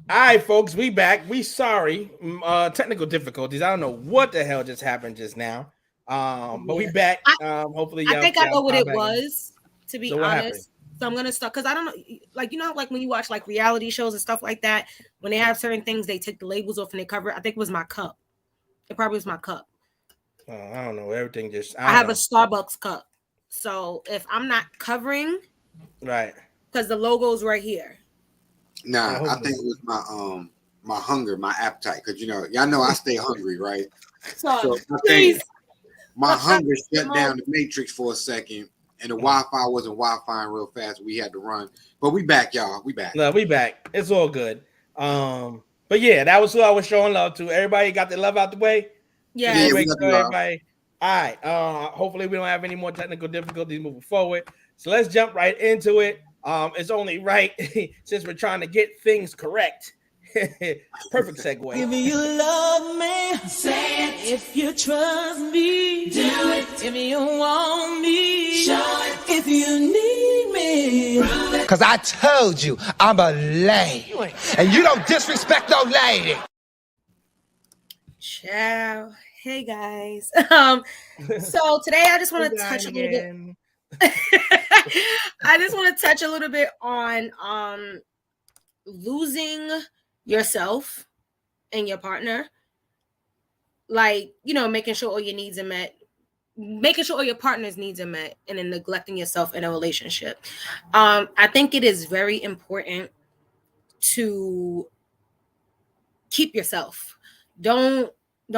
All right, folks, we back. We sorry. Technical difficulties. I don't know what the hell just happened just now. But we Yeah. back. I, Hopefully I y'all think I know what pop it back in. was, to be So what happened? honest. So I'm gonna start because I don't know, like like when you watch like reality shows and stuff like that, when they have certain things, they take the labels off and they cover it. I think it was my cup. It probably was my cup. I don't know. Everything just I I don't have a know. Starbucks cup. So if I'm not covering, Right. because the logo's right here. Nah, I Hopefully. think it was my hunger, my appetite, because y'all know I stay hungry, right? Son, So I think please. my I'm trying to hunger get shut them down out. the matrix for a second, and the Wi-Fi wasn't Wi-Fi real fast. We had to run, but we back, y'all. We back. No, we back. It's all good. But yeah, that was who I was showing love to. Everybody got their love out the way. Just Yeah, want to Yes. we make got the sure love. everybody. All right. Hopefully we don't have any more technical difficulties moving forward. So let's jump right into it. It's only right since we're trying to get things correct. Perfect segue. If you love me, say it. If you trust me, do it. If you want me, show it. If you need me, prove it. Cause I told you I'm a lady, and you don't disrespect no lady. Ciao. Hey guys. So today I just want to touch a little bit. Again. I just want to touch a little bit on losing yourself and your partner. Like, making sure all your needs are met, making sure all your partner's needs are met, and then neglecting yourself in a relationship. I think it is very important to keep yourself. Don't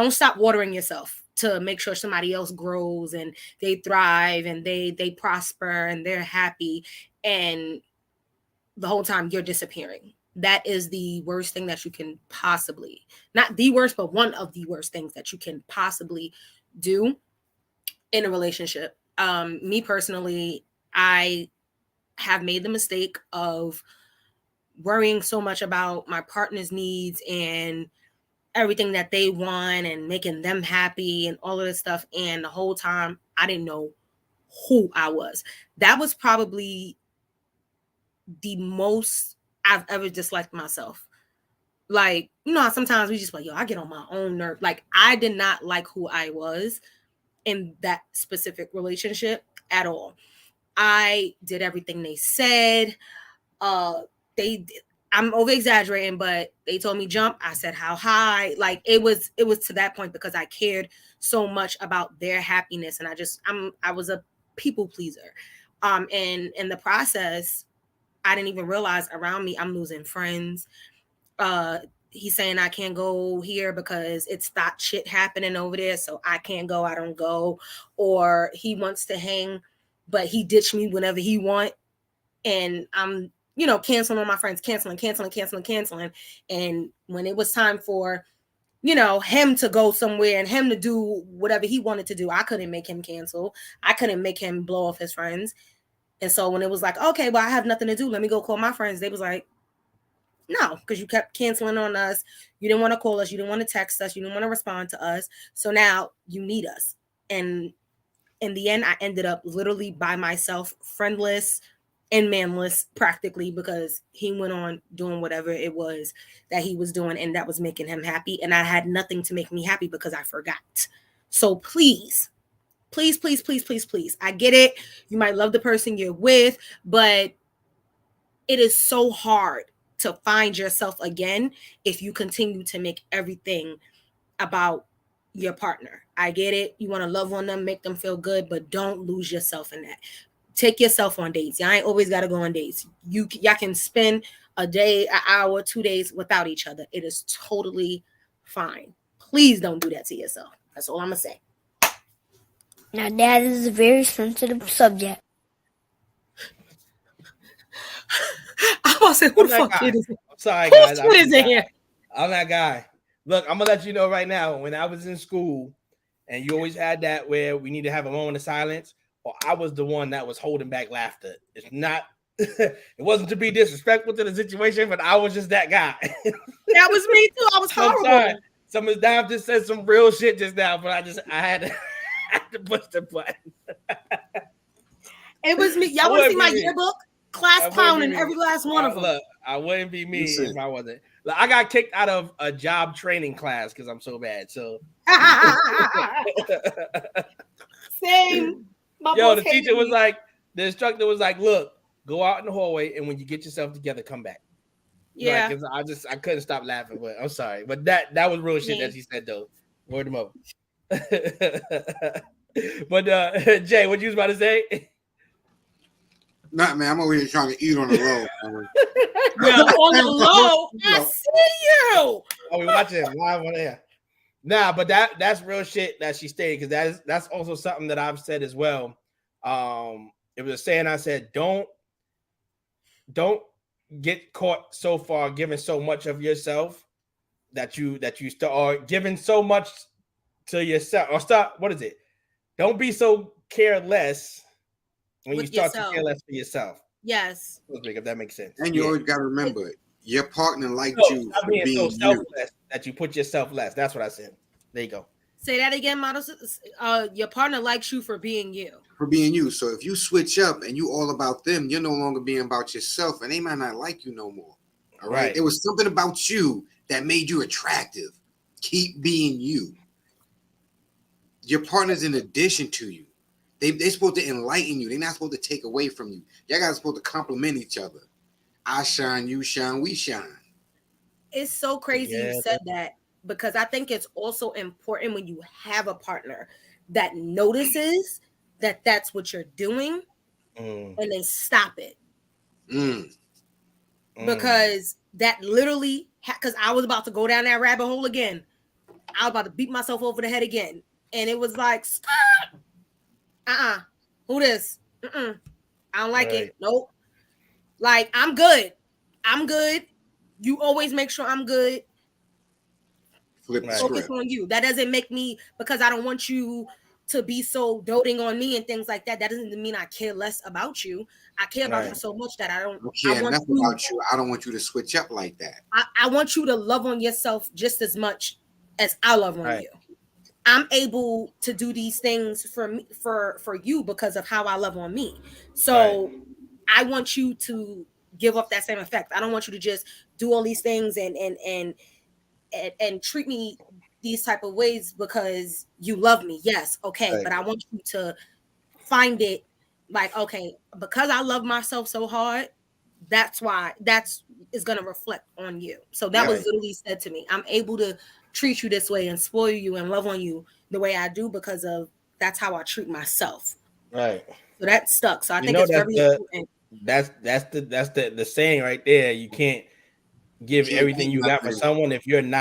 stop watering yourself to make sure somebody else grows and they thrive and they prosper and they're happy, and the whole time you're disappearing. That is the worst thing that you can possibly, not the worst, but one of the worst things that you can possibly do in a relationship. Me personally, I have made the mistake of worrying so much about my partner's needs and everything that they want and making them happy and all of this stuff. And the whole time I didn't know who I was. That was probably the most I've ever disliked myself. Like, sometimes we just like, yo, I get on my own nerve. Like, I did not like who I was in that specific relationship at all. I did everything they said. They I'm over exaggerating, but they told me jump. I said how high. Like it was to that point because I cared so much about their happiness, and I was a people pleaser. And in the process, I didn't even realize around me I'm losing friends. Uh, he's saying I can't go here because it's that shit happening over there, so I can't go. I don't go. Or he wants to hang, but he ditched me whenever he want, and I'm canceling on my friends, canceling. And when it was time for, him to go somewhere and him to do whatever he wanted to do, I couldn't make him cancel. I couldn't make him blow off his friends. And so when it was like, okay, well, I have nothing to do, let me go call my friends, they was like, no, because you kept canceling on us. You didn't want to call us. You didn't want to text us. You didn't want to respond to us. So now you need us. And in the end, I ended up literally by myself, friendless and manless practically, because he went on doing whatever it was that he was doing and that was making him happy. And I had nothing to make me happy because I forgot. So please, please, please, please, please, please. I get it. You might love the person you're with, but it is so hard to find yourself again if you continue to make everything about your partner. I get it. You want to love on them, make them feel good, but don't lose yourself in that. Take yourself on dates. Y'all ain't always got to go on dates. Y'all can spend a day, an hour, 2 days without each other. It is totally fine. Please don't do that to yourself. That's all I'm going to say. Now, that is a very sensitive subject. I'm about to say, who the fuck is it? I'm sorry, Who's guys. is in here? I'm that guy. Look, I'm gonna let you know right now. When I was in school, and you always had that where we need to have a moment of silence, or I was the one that was holding back laughter. It's not. It wasn't to be disrespectful to the situation, but I was just that guy. That was me too. I was horrible. I'm sorry. Some of Dom just said some real shit just now, but I had to push the button. It was me. Y'all want to see my yearbook? class clowning every last one of them. Look, I wouldn't be me Listen. if I wasn't. Look, I got kicked out of a job training class because I'm so bad. So Same. the teacher was like, the instructor was like, look, go out in the hallway, and when you get yourself together, come back. Yeah. Like, I couldn't stop laughing, but I'm sorry. But that was real shit that she said though. Word them up. But Jay, what you was about to say? Nah, man, I'm over here trying to eat on the low. Yeah, on the low. I see you. Oh, we watching live on air. Nah, but that's real shit that she stated, because that's also something that I've said as well. It was a saying I said, don't get caught so far giving so much of yourself that you start giving so much to yourself, or stop. What is it? Don't be so careless when you start to care less for yourself. Yes. If that makes sense. And you always got to remember, your partner liked you for being so you. selfless that you put yourself less. That's what I said. There you go. Say that again, model. Your partner likes you for being you. For being you. So if you switch up and you all about them, you're no longer being about yourself, and they might not like you no more. All right. There was something about you that made you attractive. Keep being you. Your partner's in addition to you. They're supposed to enlighten you. They're not supposed to take away from you. Y'all guys are supposed to complement each other. I shine, you shine, we shine. It's so crazy you said that, because I think it's also important when you have a partner that notices that that's what you're doing and they stop it. Because that literally, because I was about to go down that rabbit hole again. I was about to beat myself over the head again. And it was like, stop. Who this? I don't like it. Nope. Like, I'm good. You always make sure I'm good. Flip the Focus script. on you. That doesn't make me, because I don't want you to be so doting on me and things like that. That doesn't mean I care less about you. I care about you so much that I don't care enough about you. I don't want you to switch up like that. I want you to love on yourself just as much as I love on you. I'm able to do these things for me, for you, because of how I love on me. So I want you to give up that same effect. I don't want you to just do all these things and treat me these type of ways because you love me. Yes, okay, but I want you to find it like, okay, because I love myself so hard, that's why is going to reflect on you. So that was literally said to me. I'm able to treat you this way and spoil you and love on you the way I do because of that's how I treat myself. Right. So that stuck. So I think it's very important. That's the saying right there. You can't give everything you got for someone if you don't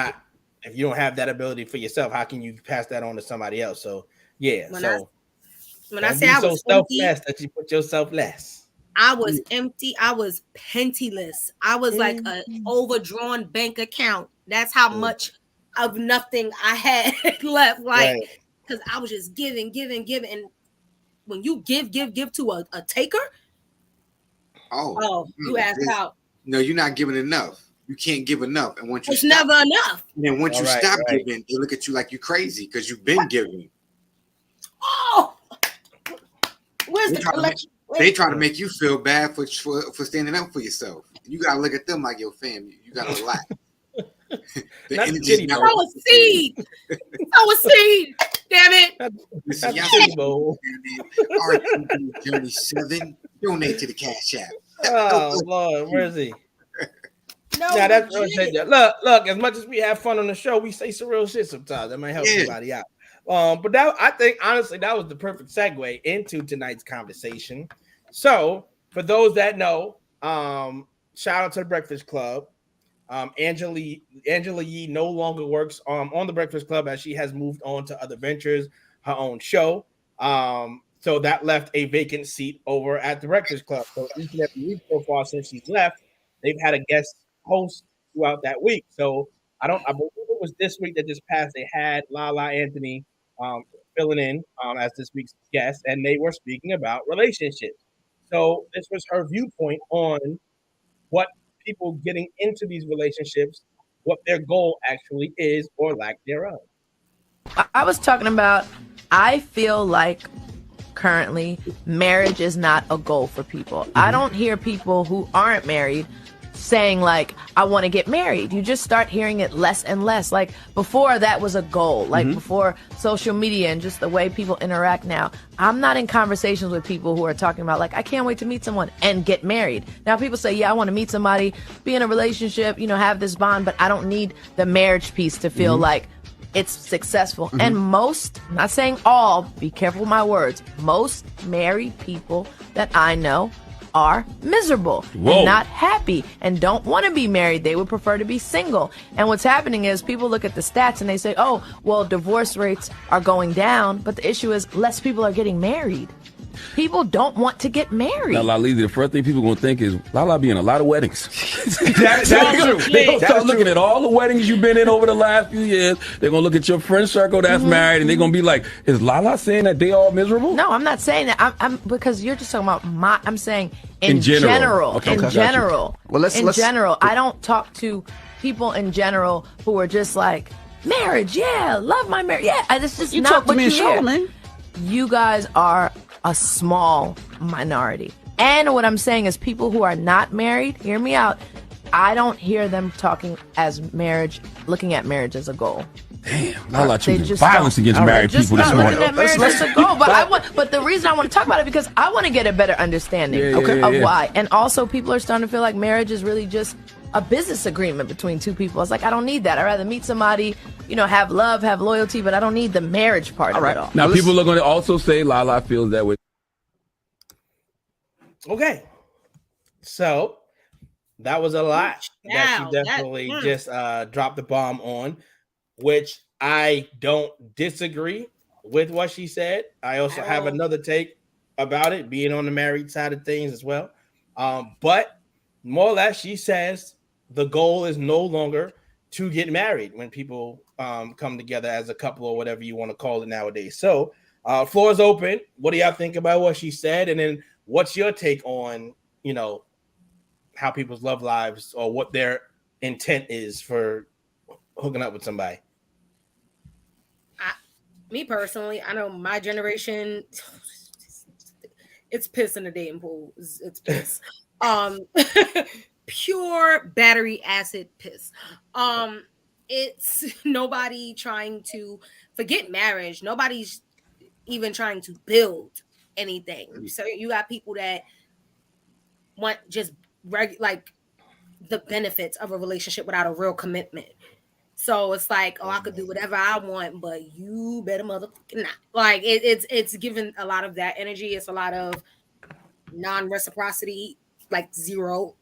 have that ability for yourself. How can you pass that on to somebody else? So when I say I was selfless that you put yourself less. I was empty. I was penniless. I was like an overdrawn bank account. That's how much of nothing I had left. Like, because I was just giving. And when you give to a taker, you asked out. No, you're not giving enough. You can't give enough. And once you it's never enough. And then once you stop giving, they look at you like you're crazy because you've been giving. Oh, where's the collection? They try to make you feel bad for standing up for yourself. You gotta look at them like your family. You gotta relax. Throw a seed. Damn it. Journey 7. Donate to the Cash App. Oh Lord, where is he? That's look. As much as we have fun on the show, we say some real shit sometimes. That might help somebody out. But I think honestly that was the perfect segue into tonight's conversation. So for those that know, shout out to the Breakfast Club. Angela Yee no longer works on the Breakfast Club as she has moved on to other ventures, her own show. So that left a vacant seat over at the Breakfast Club. So each and every week so far since she's left, they've had a guest host throughout that week. So I believe it was this week that just passed. They had Lala Anthony filling in as this week's guest, and they were speaking about relationships. So this was her viewpoint on what people getting into these relationships, what their goal actually is or lack thereof. I was talking about, I feel like currently, marriage is not a goal for people. I don't hear people who aren't married saying like, I want to get married. You just start hearing it less and less. Like before that was a goal, like before social media and just the way people interact now. I'm not in conversations with people who are talking about like, I can't wait to meet someone and get married. Now people say, yeah, I want to meet somebody, be in a relationship, have this bond, but I don't need the marriage piece to feel like it's successful. And most, I'm not saying all, be careful with my words, most married people that I know are miserable and not happy and don't want to be married. They would prefer to be single. And what's happening is people look at the stats and they say, oh, well, divorce rates are going down. But the issue is less people are getting married. People don't want to get married. Now, Lala, the first thing people are going to think is, Lala be in a lot of weddings. That's true. They're going to start looking at all the weddings you've been in over the last few years. They're going to look at your friend circle that's married, and they're going to be like, is Lala saying that they all miserable? No, I'm not saying that. I'm because you're just talking about I'm saying in general. Okay, in general. Well, let's general. I don't talk to people in general who are just like, marriage, yeah, love my marriage. Yeah, it's just You not talk to what me you in hear. Charlemagne. You guys are a small minority. And what I'm saying is people who are not married, hear me out, I don't hear them talking looking at marriage as a goal. Damn, Lala choosing violence against married just people this not morning. looking at marriage as a goal. But the reason I want to talk about it because I want to get a better understanding of why. And also people are starting to feel like marriage is really just a business agreement between two people. It's like, I don't need that. I'd rather meet somebody, have love, have loyalty, but I don't need the marriage part of it all. Now, people are going to also say Lala feels that way. Okay. So that was a lot that she definitely just dropped the bomb on, which I don't disagree with what she said. I also have another take about it, being on the married side of things as well. But more or less, she says the goal is no longer to get married when people come together as a couple or whatever you want to call it nowadays. So floor is open. What do y'all think about what she said? And then what's your take on, how people's love lives or what their intent is for hooking up with somebody? Me personally, I know my generation, it's piss in the dating pool. It's piss. Pure battery acid piss. It's nobody trying to forget marriage. Nobody's even trying to build anything. So you got people that want just like the benefits of a relationship without a real commitment. So it's like, I could do whatever I want, but you better motherfucking not. Like it's given a lot of that energy. It's a lot of non-reciprocity, like zero.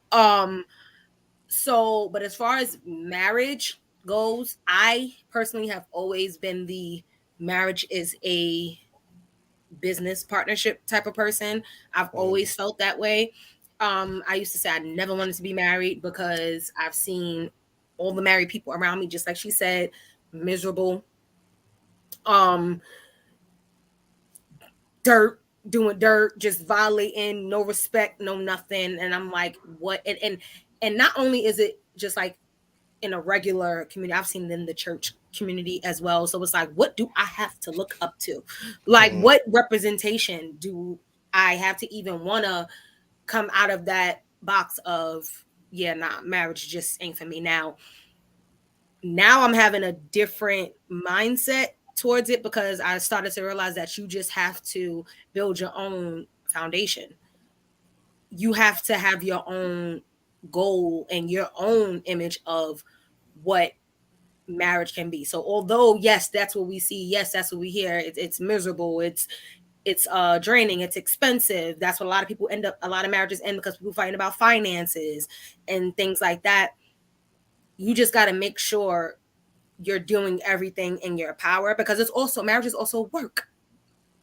So, but as far as marriage goes, I personally have always been the marriage is a business partnership type of person. I've always felt that way. I used to say I never wanted to be married because I've seen all the married people around me, just like she said, miserable, doing dirt, just violating, no respect, no nothing. And I'm like, what? And not only is it just like in a regular community, I've seen it in the church community as well. So it's like, what do I have to look up to? Like, what representation do I have to even want to come out of that box of, marriage just ain't for me. Now I'm having a different mindset towards it because I started to realize that you just have to build your own foundation. You have to have your own goal and your own image of what marriage can be. So although, yes, that's what we see. Yes, that's what we hear. It's miserable. It's draining. It's expensive. That's what a lot of marriages end because people fighting about finances and things like that. You just got to make sure you're doing everything in your power because marriage is also work.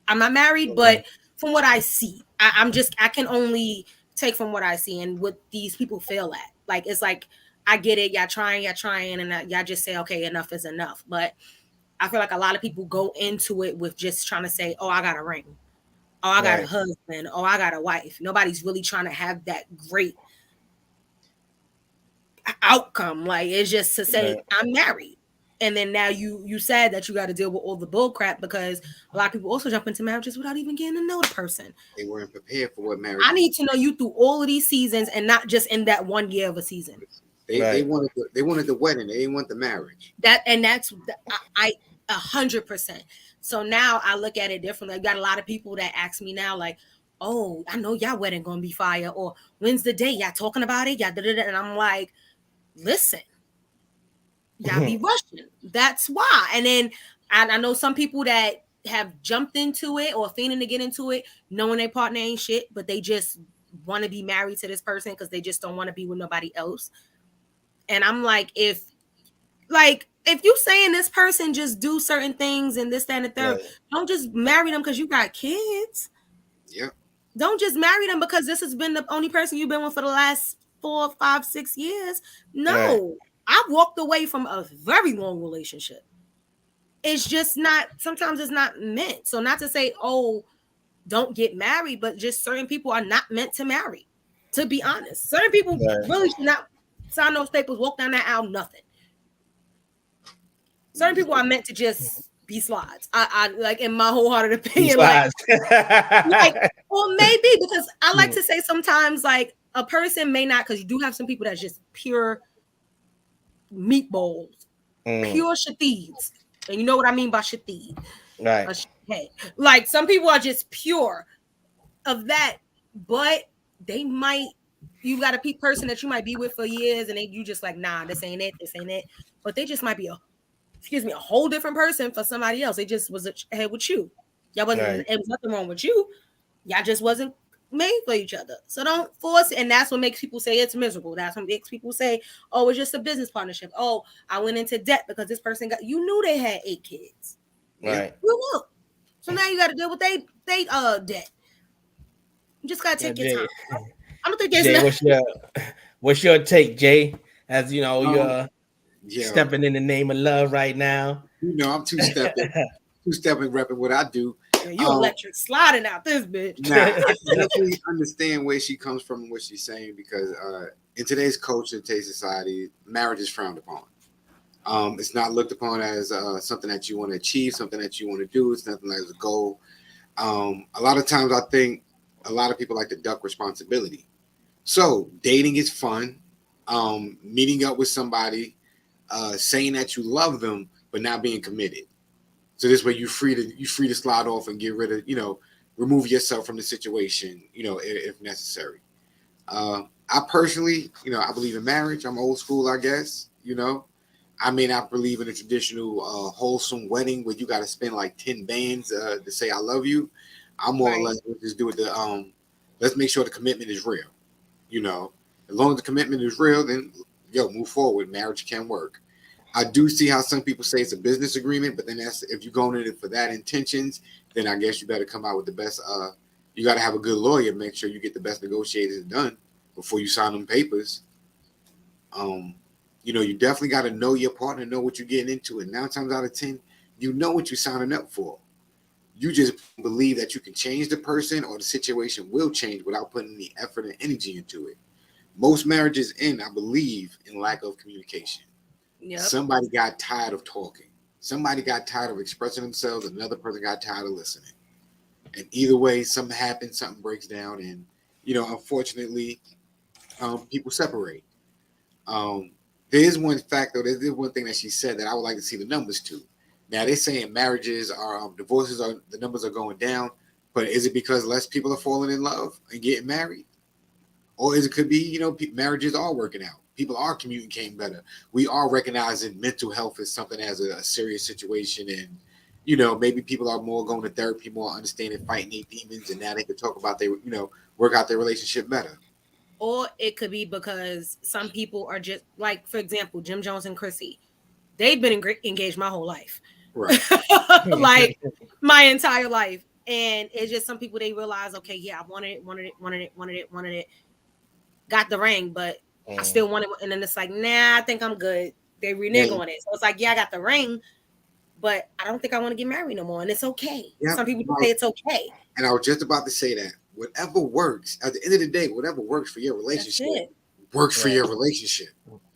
I'm not married, but from what I see, I can only take from what I see and what these people fail at. Like, it's like, I get it. Y'all trying, and y'all just say, okay, enough is enough. But I feel like a lot of people go into it with just trying to say, oh, I got a ring. Oh, I got a husband. Oh, I got a wife. Nobody's really trying to have that great outcome. Like, it's just to say, I'm married. And then now you said that you got to deal with all the bull crap because a lot of people also jump into marriages without even getting to know the person. They weren't prepared for what marriage. I need to know you through all of these seasons and not just in that 1 year of a season. They wanted the wedding. They didn't want the marriage. That's I 100%. So now I look at it differently. I got a lot of people that ask me now, like, "Oh, I know y'all wedding gonna be fire," or "When's the day? Y'all talking about it?" And I'm like, "Listen, y'all be rushing. That's why." And then I know some people that have jumped into it or feigning to get into it, knowing their partner ain't shit, but they just want to be married to this person because they just don't want to be with nobody else. And I'm like, if you saying this person just do certain things and this, that, and the third, don't just marry them because you got kids. Yeah. Don't just marry them because this has been the only person you've been with for the last 4, 5, 6 years. No, I've walked away from a very long relationship. It's just not, sometimes it's not meant. So not to say, oh, don't get married, but just certain people are not meant to marry. To be honest, certain people really should not sign those papers, walk down that aisle, nothing. Certain people are meant to just be slides. I like, in my wholehearted opinion, like, or maybe because I like to say sometimes, like, a person may not, because you do have some people that's just pure meatballs, pure shadids, and you know what I mean by shadid, right? Like, some people are just pure of that, but they might. You got a person that you might be with for years, and you just like, nah, this ain't it, but they just might be a whole different person for somebody else. They just was ahead with you. Y'all wasn't. It was nothing wrong with you. Y'all just wasn't made for each other. So don't force it. And that's what makes people say it's miserable. That's what makes people say, oh, it's just a business partnership. Oh, I went into debt because this person you knew they had 8 kids. Right. You knew. So now you got to deal with they debt. You just got to take your time. I don't think there's Jay, what's your take, Jay? As you know, you're stepping in the name of love right now. You know, I'm two-stepping repping what I do. You electric sliding out this bitch. Nah, I definitely understand where she comes from and what she's saying, because in today's culture, today's society, marriage is frowned upon. It's not looked upon as something that you want to achieve, something that you want to do. It's nothing as a goal. A lot of times I think a lot of people like to duck responsibility. So dating is fun. Meeting up with somebody, saying that you love them, but not being committed. So this way you're free to slide off and get rid of, remove yourself from the situation, if necessary. I personally, I believe in marriage. I'm old school, I guess, I may not believe in a traditional wholesome wedding where you got to spend like 10 bands to say I love you. I'm more or less just do it. Let's make sure the commitment is real. As long as the commitment is real, then move forward. Marriage can work. I do see how some people say it's a business agreement, but then if you're going in it for that intentions, then I guess you better come out with the best. You got to have a good lawyer. Make sure you get the best negotiators done before you sign them papers. You definitely got to know your partner, know what you're getting into. And 9 times out of 10, you know what you're signing up for. You just believe that you can change the person or the situation will change without putting any effort and energy into it. Most marriages end, I believe, in lack of communication. Yep. Somebody got tired of talking. Somebody got tired of expressing themselves. Another person got tired of listening. And either way, something happens, something breaks down. And, unfortunately, people separate. There is one fact, though. There's one thing that she said that I would like to see the numbers to. Now, they're saying marriages are, the numbers are going down. But is it because less people are falling in love and getting married? Or it could be, marriages are working out. People are communicating better. We are recognizing mental health as something as a serious situation. And, maybe people are more going to therapy, more understanding, fighting their demons. And now they can talk about work out their relationship better. Or it could be because some people are just like, for example, Jim Jones and Chrissy. They've been engaged my whole life. Right. Like my entire life. And it's just some people, they realize, okay, yeah, I wanted it. Got the ring, but I still want it. And then it's like, nah, I think I'm good. They renege on it. So it's like, yeah, I got the ring, but I don't think I want to get married no more. And it's okay. Yep. Some people say it's okay. And I was just about to say that. Whatever works, at the end of the day, whatever works for your relationship works for your relationship.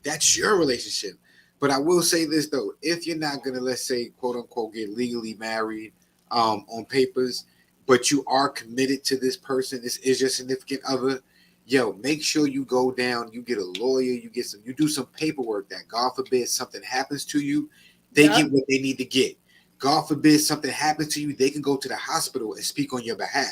That's your relationship. But I will say this though, if you're not gonna, let's say, quote unquote, get legally married on papers, but you are committed to this person, this is your significant other, yo, make sure you go down, you get a lawyer, you do some paperwork that God forbid something happens to you, they get what they need to get. God forbid something happens to you, they can go to the hospital and speak on your behalf.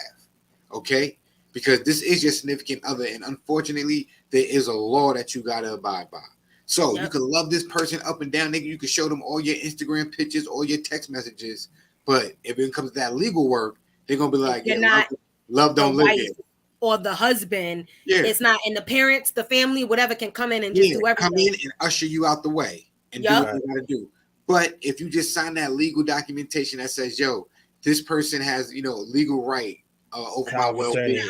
Okay? Because this is your significant other, and unfortunately, there is a law that you gotta abide by. So you can love this person up and down, nigga. You can show them all your Instagram pictures, all your text messages, but if it comes to that legal work, they're gonna be like, you're not love don't live here. Or the husband, it's not, and the parents, the family, whatever can come in and just do everything. Come in and usher you out the way and do what you gotta do. But if you just sign that legal documentation that says, yo, this person has, legal right over my well-being.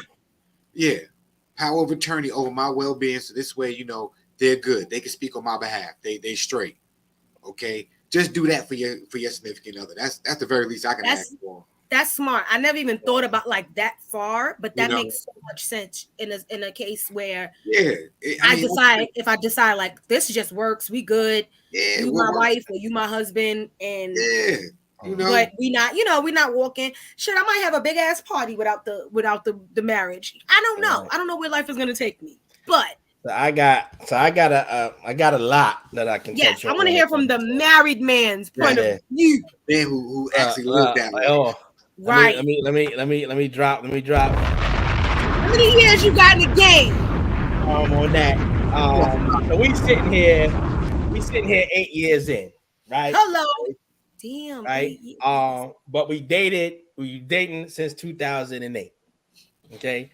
Yeah, power of attorney over my well-being. So this way, they're good. They can speak on my behalf. They straight. Okay, just do that for your significant other. That's the very least I can ask for. That's smart. I never even thought about like that far, but that makes so much sense in a case where if I decide like this just works, we good. Yeah, you my wife or you my husband, and but we not walking. Shit, I might have a big ass party without the marriage. I don't know. I don't know where life is gonna take me, but. I got a lot that I can. Yes, I want to hear from the married man's point of view. Man who actually lived that way. Right. Let me drop. How many years you got in the game? On that. So we sitting here 8 years in, right? Hello. Damn. Right. But we dating since 2008. Okay.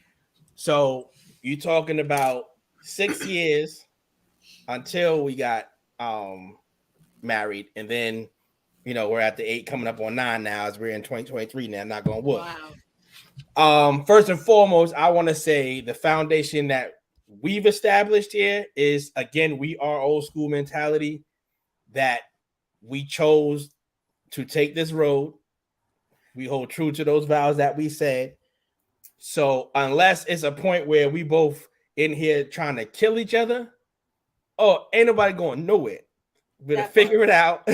So you talking about 6 years until we got married, and then we're at the 8 coming up on 9 now as we're in 2023 now, not gonna work. Wow. First and foremost, I want to say the foundation that we've established here is, again, we are old school mentality, that we chose to take this road. We hold true to those vows that we said. So unless it's a point where we both in here trying to kill each other, ain't nobody going nowhere. We better figure it out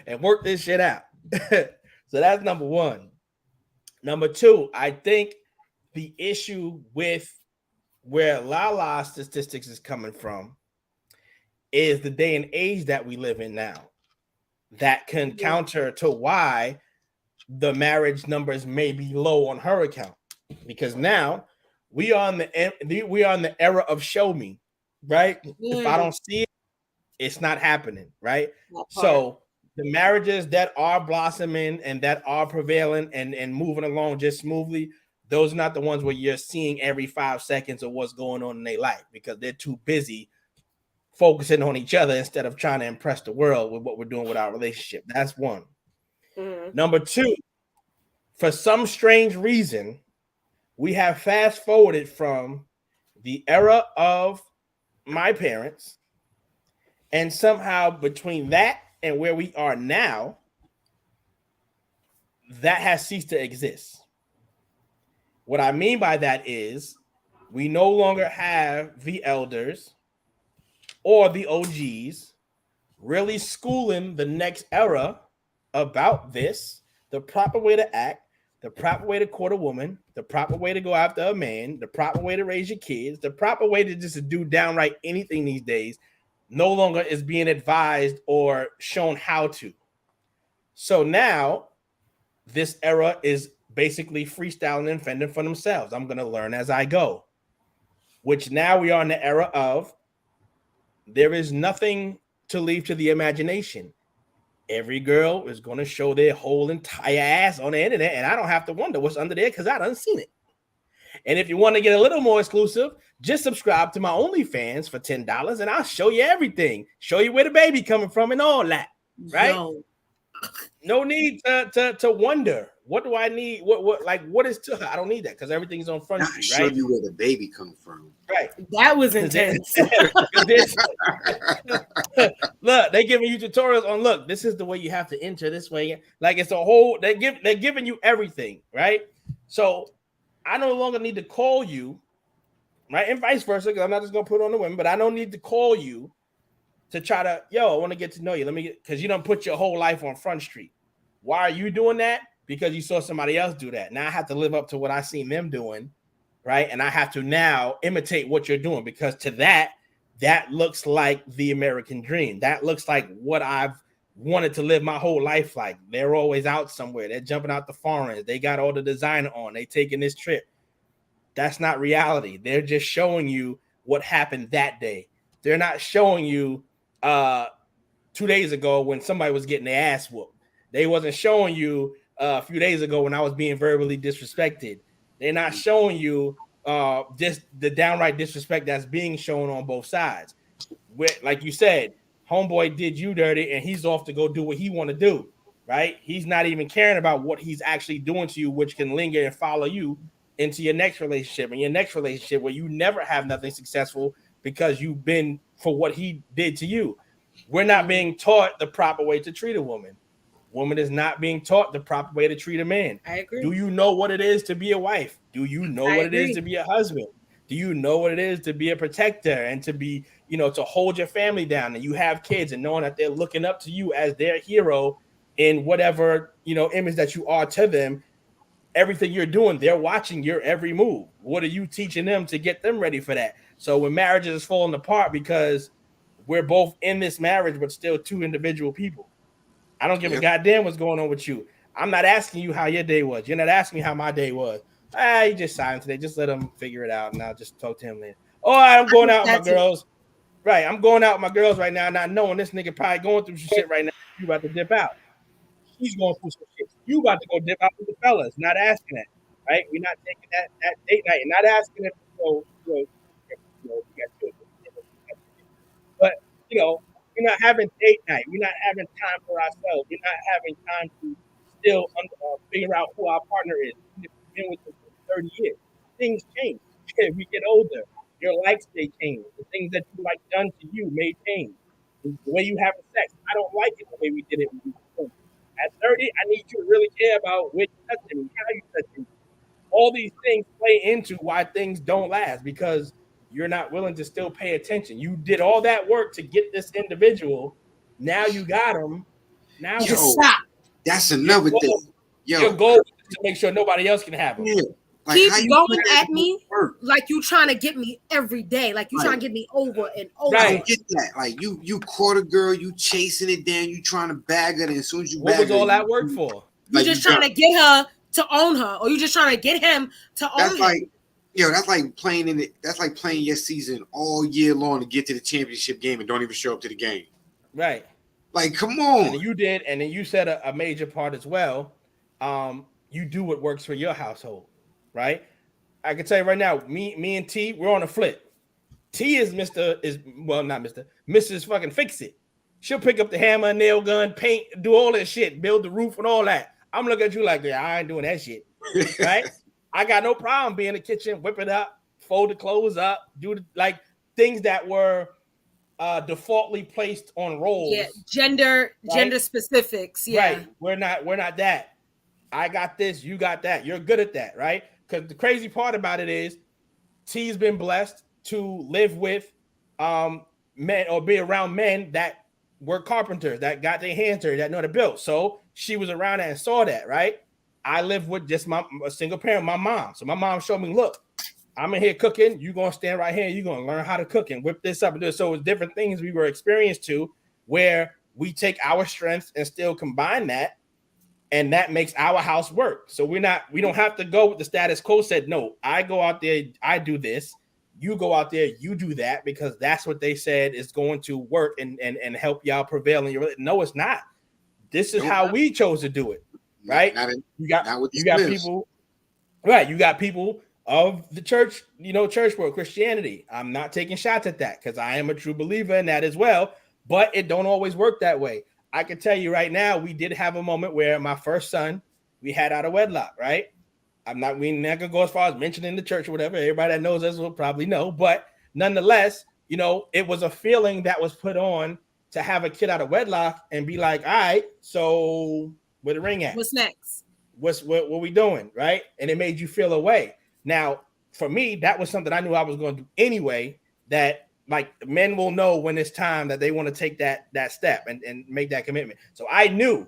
and work this shit out. So that's number one. Number two, I think the issue with where Lala's statistics is coming from is the day and age that we live in now. That can counter to why the marriage numbers may be low on her account, because now we are in the era of show me, right? If I don't see it, it's not happening, right? So the marriages that are blossoming and that are prevailing and moving along just smoothly, those are not the ones where you're seeing every 5 seconds of what's going on in their life, because they're too busy focusing on each other instead of trying to impress the world with what we're doing with our relationship. That's one. Number two, for some strange reason, we have fast forwarded from the era of my parents, and somehow between that and where we are now, that has ceased to exist. What I mean by that is we no longer have the elders or the OGs really schooling the next era about this, the proper way to act, the proper way to court a woman, the proper way to go after a man, the proper way to raise your kids, the proper way to just do downright anything these days no longer is being advised or shown how to. So now this era is basically freestyling and fending for themselves. I'm going to learn as I go, which now we are in the era of there is nothing to leave to the imagination. Every girl is going to show their whole entire ass on the internet, and I don't have to wonder what's under there because I done seen it. And if you want to get a little more exclusive, just subscribe to my OnlyFans for $10, and I'll show you everything. Show you where the baby coming from and all that, right? No need to wonder. What do I need? What is to her? I don't need that because everything's on Front Street, right? Show you where the baby come from. Right. That was intense. Look, they giving you tutorials on, look, this is the way you have to enter this way. Like it's a whole, they're giving you everything, right? So I no longer need to call you, right? And vice versa, because I'm not just gonna put it on the women, but I don't need to call you to try to, I want to get to know you. Because you don't put your whole life on Front Street. Why are you doing that? Because you saw somebody else do that. Now I have to live up to what I seen them doing, right? And I have to now imitate what you're doing, because to that looks like the American dream. That looks like what I've wanted to live my whole life like. They're always out somewhere. They're jumping out the foreigns. They got all the designer on. They taking this trip. That's not reality. They're just showing you what happened that day. They're not showing you 2 days ago when somebody was getting their ass whooped. They wasn't showing you a few days ago when I was being verbally disrespected. They're not showing you just the downright disrespect that's being shown on both sides. Like you said, homeboy did you dirty and he's off to go do what he want to do, right? He's not even caring about what he's actually doing to you, which can linger and follow you into your next relationship, and your next relationship where you never have nothing successful because you've been for what he did to you. We're not being taught the proper way to treat a woman. Woman is not being taught the proper way to treat a man. I agree. Do you know what it is to be a wife? Do you know what it is to be a husband? Do you know what it is to be a protector and to be, to hold your family down, and you have kids and knowing that they're looking up to you as their hero in whatever, image that you are to them? Everything you're doing, they're watching your every move. What are you teaching them to get them ready for that? So when marriages is falling apart because we're both in this marriage, but still two individual people, I don't give a goddamn what's going on with you. I'm not asking you how your day was. You're not asking me how my day was. You just silent today. Just let him figure it out, and I'll just talk to him later. Oh, I'm going out with my girls. Right, I'm going out with my girls right now, not knowing this nigga probably going through some shit right now. You about to dip out. He's going through some shit. You about to go dip out with the fellas, not asking that, right? We're not taking that date night and not asking it. But we're not having date night. We're not having time for ourselves. We're not having time to still figure out who our partner is. We've been with them for 30 years. Things change. We get older. Your likes may change. The things that you like done to you may change. The way you having sex, I don't like it the way we did it when we were 20. At 30, I need you to really care about which touching me, how you touching me. All these things play into why things don't last, because you're not willing to still pay attention. You did all that work to get this individual. Now you got him. Now stop. That's another thing. Your goal is to make sure nobody else can have him. Yeah. Like, keep going at me like you trying to get me every day, like you trying to get me over and over. I don't get that. Like you caught a girl, you chasing it down, you trying to bag her, and as soon as you what bag was her, all that work for? You just trying to get her to own her, or you just trying to get him to own that's him. Like, that's like playing in it. That's like playing your season all year long to get to the championship game and don't even show up to the game. Right. Like, come on. And you did, and then you said a major part as well. You do what works for your household, right? I can tell you right now, me and T, we're on a flip. T is Mrs. fucking fix it. She'll pick up the hammer, nail gun, paint, do all that shit, build the roof and all that. I'm looking at you like, yeah, I ain't doing that shit, right? I got no problem being in the kitchen, whip it up, fold the clothes up, do like things that were defaultly placed on roles. Yeah, gender specifics. Yeah, right. We're not that. I got this, you got that. You're good at that, right? Because the crazy part about it is T's been blessed to live with men or be around men that were carpenters, that got their hands dirty, that know how to build. So she was around that and saw that, right? I live with just a single parent, my mom. So my mom showed me, look, I'm in here cooking. You're going to stand right here. You're going to learn how to cook and whip this up and do it. So it's different things we were experienced to where we take our strengths and still combine that. And that makes our house work. So we don't have to go with the status quo. Said, no, I go out there, I do this. You go out there, you do that, because that's what they said is going to work and help y'all prevail in your. No, it's not. This is how we chose to do it, right? You got people, right? You got people of the church, church world, Christianity. I'm not taking shots at that because I am a true believer in that as well. But it don't always work that way. I can tell you right now, we did have a moment where my first son, we had out of wedlock, right? We're not gonna go as far as mentioning the church or whatever. Everybody that knows us will probably know, but nonetheless, it was a feeling that was put on to have a kid out of wedlock and be like, all right, so where the ring at? What's next? What we doing, right? And it made you feel away. Now, for me, that was something I knew I was going to do anyway. That like men will know when it's time that they want to take that step and make that commitment. So I knew,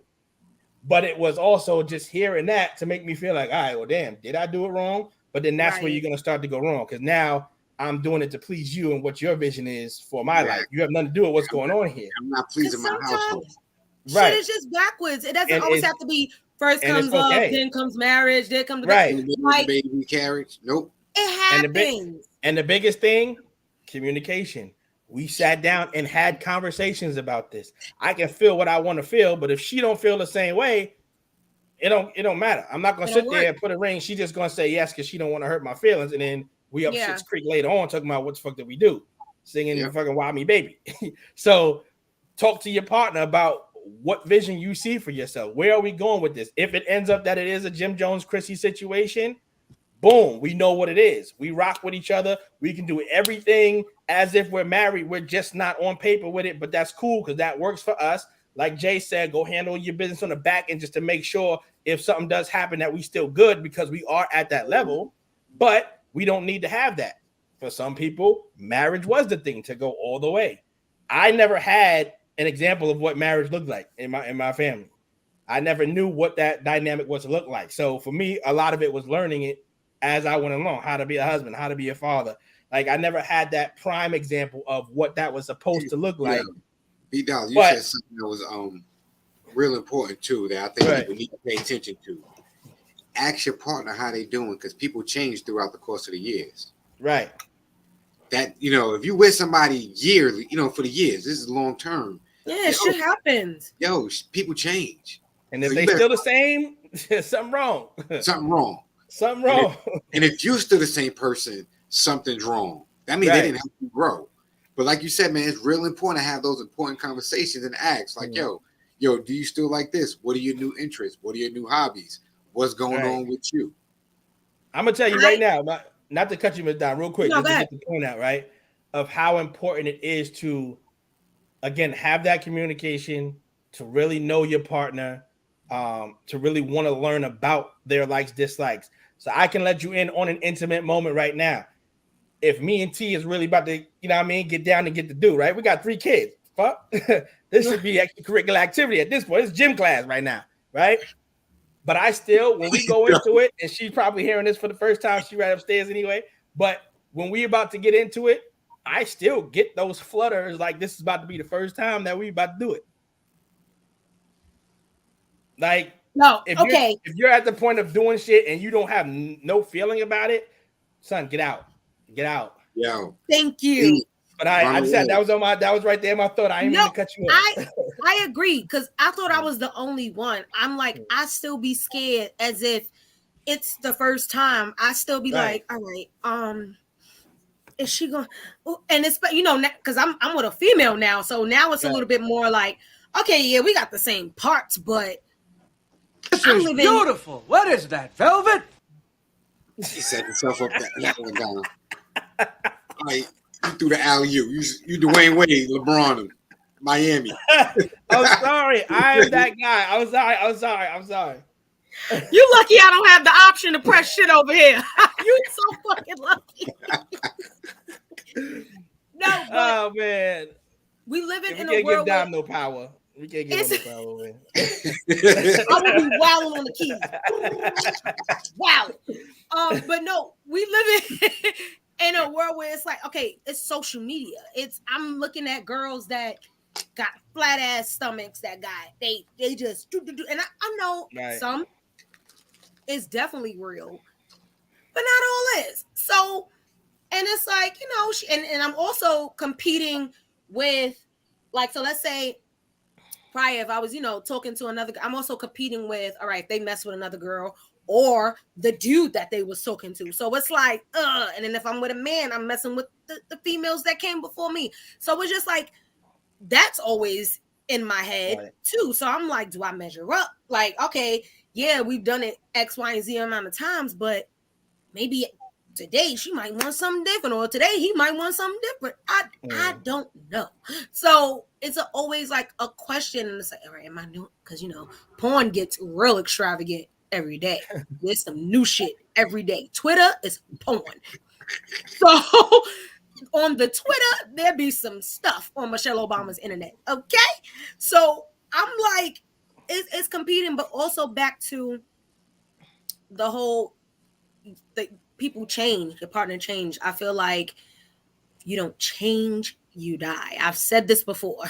but it was also just hearing that to make me feel like, all right, well, damn, did I do it wrong? But then that's where you're going to start to go wrong, because now I'm doing it to please you and what your vision is for my life. You have nothing to do with what's going on here. I'm not pleasing my household. Right. Shit is just backwards. It doesn't always have to be first comes love, then comes marriage, then comes the baby carriage. Nope. It happens. And the biggest thing, communication. We sat down and had conversations about this. I can feel what I want to feel, but if she don't feel the same way, it don't matter. I'm not gonna sit there and put a ring. She's just gonna say yes because she don't want to hurt my feelings, and then we up Schitt's Creek later on talking about what the fuck did we do, singing fucking "Why Me Baby." So talk to your partner about what vision you see for yourself. Where are we going with this? If it ends up that it is a Jim Jones Chrissy situation, boom, we know what it is. We rock with each other. We can do everything as if we're married. We're just not on paper with it, but that's cool because that works for us. Like Jay said, go handle your business on the back end just to make sure if something does happen that we still good, because we are at that level, but we don't need to have that. For some people, marriage was the thing to go all the way. I never had an example of what marriage looked like in my family. I never knew what that dynamic was to look like. So for me, a lot of it was learning it as I went along, how to be a husband, how to be a father. Like I never had that prime example of what that was supposed to look like. B-Dollar, you said something that was real important too, that I think people need to pay attention to. Ask your partner how they doing, because people change throughout the course of the years. Right. That, if you with somebody yearly, for the years, this is long term. Yeah, shit happens. People change. And if they still the same, something wrong. Something wrong. Something wrong. And if you're still the same person, something's wrong. That means they didn't help you grow. But like you said, man, it's real important to have those important conversations and ask, like, yo, do you still like this? What are your new interests? What are your new hobbies? What's going on with you? I'm gonna tell you right now, not to cut you down real quick, just to get the point out, right? Of how important it is to, again, have that communication, to really know your partner, to really want to learn about their likes, dislikes. So I can let you in on an intimate moment right now. If me and T is really about to, get down and get to do, right? We got 3 kids. Fuck. This should be extracurricular activity at this point. It's gym class right now, right? But I still, when we go into it, and she's probably hearing this for the first time, she's right upstairs anyway. But when we about to get into it, I still get those flutters like this is about to be the first time that we about to do it. Like, if you're at the point of doing shit and you don't have no feeling about it, son, get out. Get out. Yo. Thank you. But I just said that was right there in my thought. I ain't mean to cut you off. I agree, because I thought I was the only one. I'm like, I still be scared as if it's the first time. I still be like, all right, is she going? And it's because I'm with a female now, so now it's a little bit more like, okay, yeah, we got the same parts, but this is beautiful. What is that, velvet? He set himself up that one down. All right, you threw the alley-oop. You Dwayne Wade, LeBron, Miami. I'm sorry. I am that guy. I'm sorry. You lucky I don't have the option to press shit over here. You so fucking lucky. No, but oh man, we live in a world. We can't give Dom no power. We can't give him no power, man. I will be wilding on the keys. Wow. But no, we live in a world where it's like, okay, it's social media. I'm looking at girls that got flat ass stomachs, they just do. And I know some is definitely real, but not all is. So, and it's like, and I'm also competing with, like, so let's say prior, if I was, talking to another, I'm also competing with, all right, if they mess with another girl or the dude that they was talking to. So it's like, and then if I'm with a man, I'm messing with the females that came before me. So it's just like, that's always in my head too. So I'm like, do I measure up? Like, okay, yeah, we've done it X, Y, and Z amount of times, but maybe today she might want something different, or today he might want something different. I don't know. So it's always like a question, and it's like, all right, am I new? Because porn gets real extravagant every day. There's some new shit every day. Twitter is porn. So on the Twitter, there be some stuff on Michelle Obama's internet. Okay, so I'm like, it's competing, but also back to the whole the people change, your partner change. I feel like you don't change, you die. I've said this before.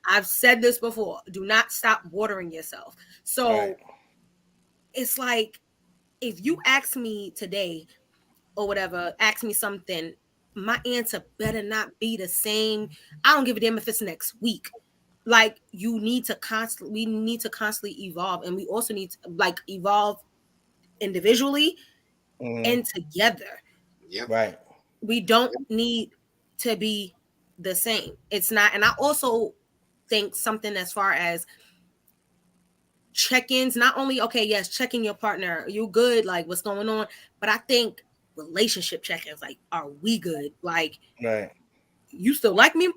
I've said this before. Do not stop watering yourself. So it's like, if you ask me today or whatever, ask me something, my answer better not be the same. I don't give a damn if it's next week. Like, we need to constantly evolve, and we also need to like evolve individually and together. Yep. Right. We don't need to be the same. It's not. And I also think something as far as check-ins, not only, okay, yes, checking your partner, are you good? Like, what's going on? But I think relationship check-ins, like, are we good? Like, you still like me?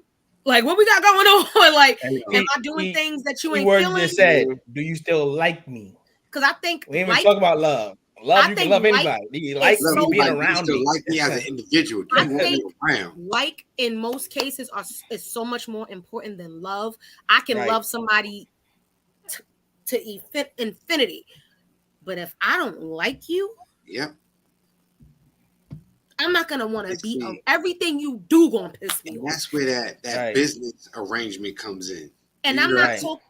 Like, what we got going on? Like, am I doing things that you ain't feeling? Just said, do you still like me? Because I think we ain't even talk about love. Love, you can love anybody. You like me being around me. Like me as an individual. I think like in most cases is so much more important than love. I can love somebody to infinity, but if I don't like you, I'm not gonna want to be on everything you do. Gonna piss me off. That's where that business arrangement comes in. And I'm not talking.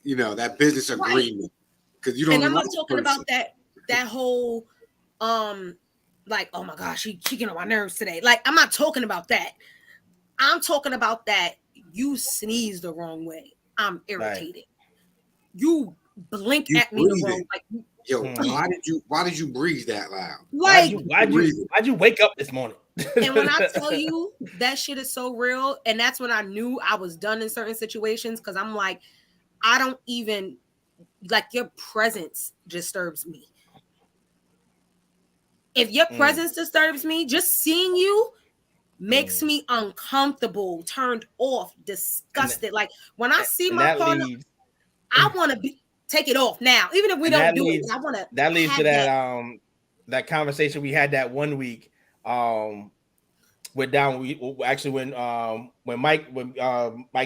You know, that business agreement, because you don't. And I'm not talking about that whole like, oh my gosh, she getting on my nerves today. Like, I'm not talking about that. I'm talking about that you sneeze the wrong way, I'm irritated. You blink at me the wrong way. Yo, why did you breathe that loud? Like, why'd you wake up this morning? And when I tell you that shit is so real, and that's when I knew I was done in certain situations, because I'm like, I don't even like, your presence disturbs me. If your presence disturbs me, just seeing you makes me uncomfortable, turned off, disgusted. Like, when I see my partner, I want to take it off now, even if we don't do it. I want to. That leads to that conversation we had that one week. When Mike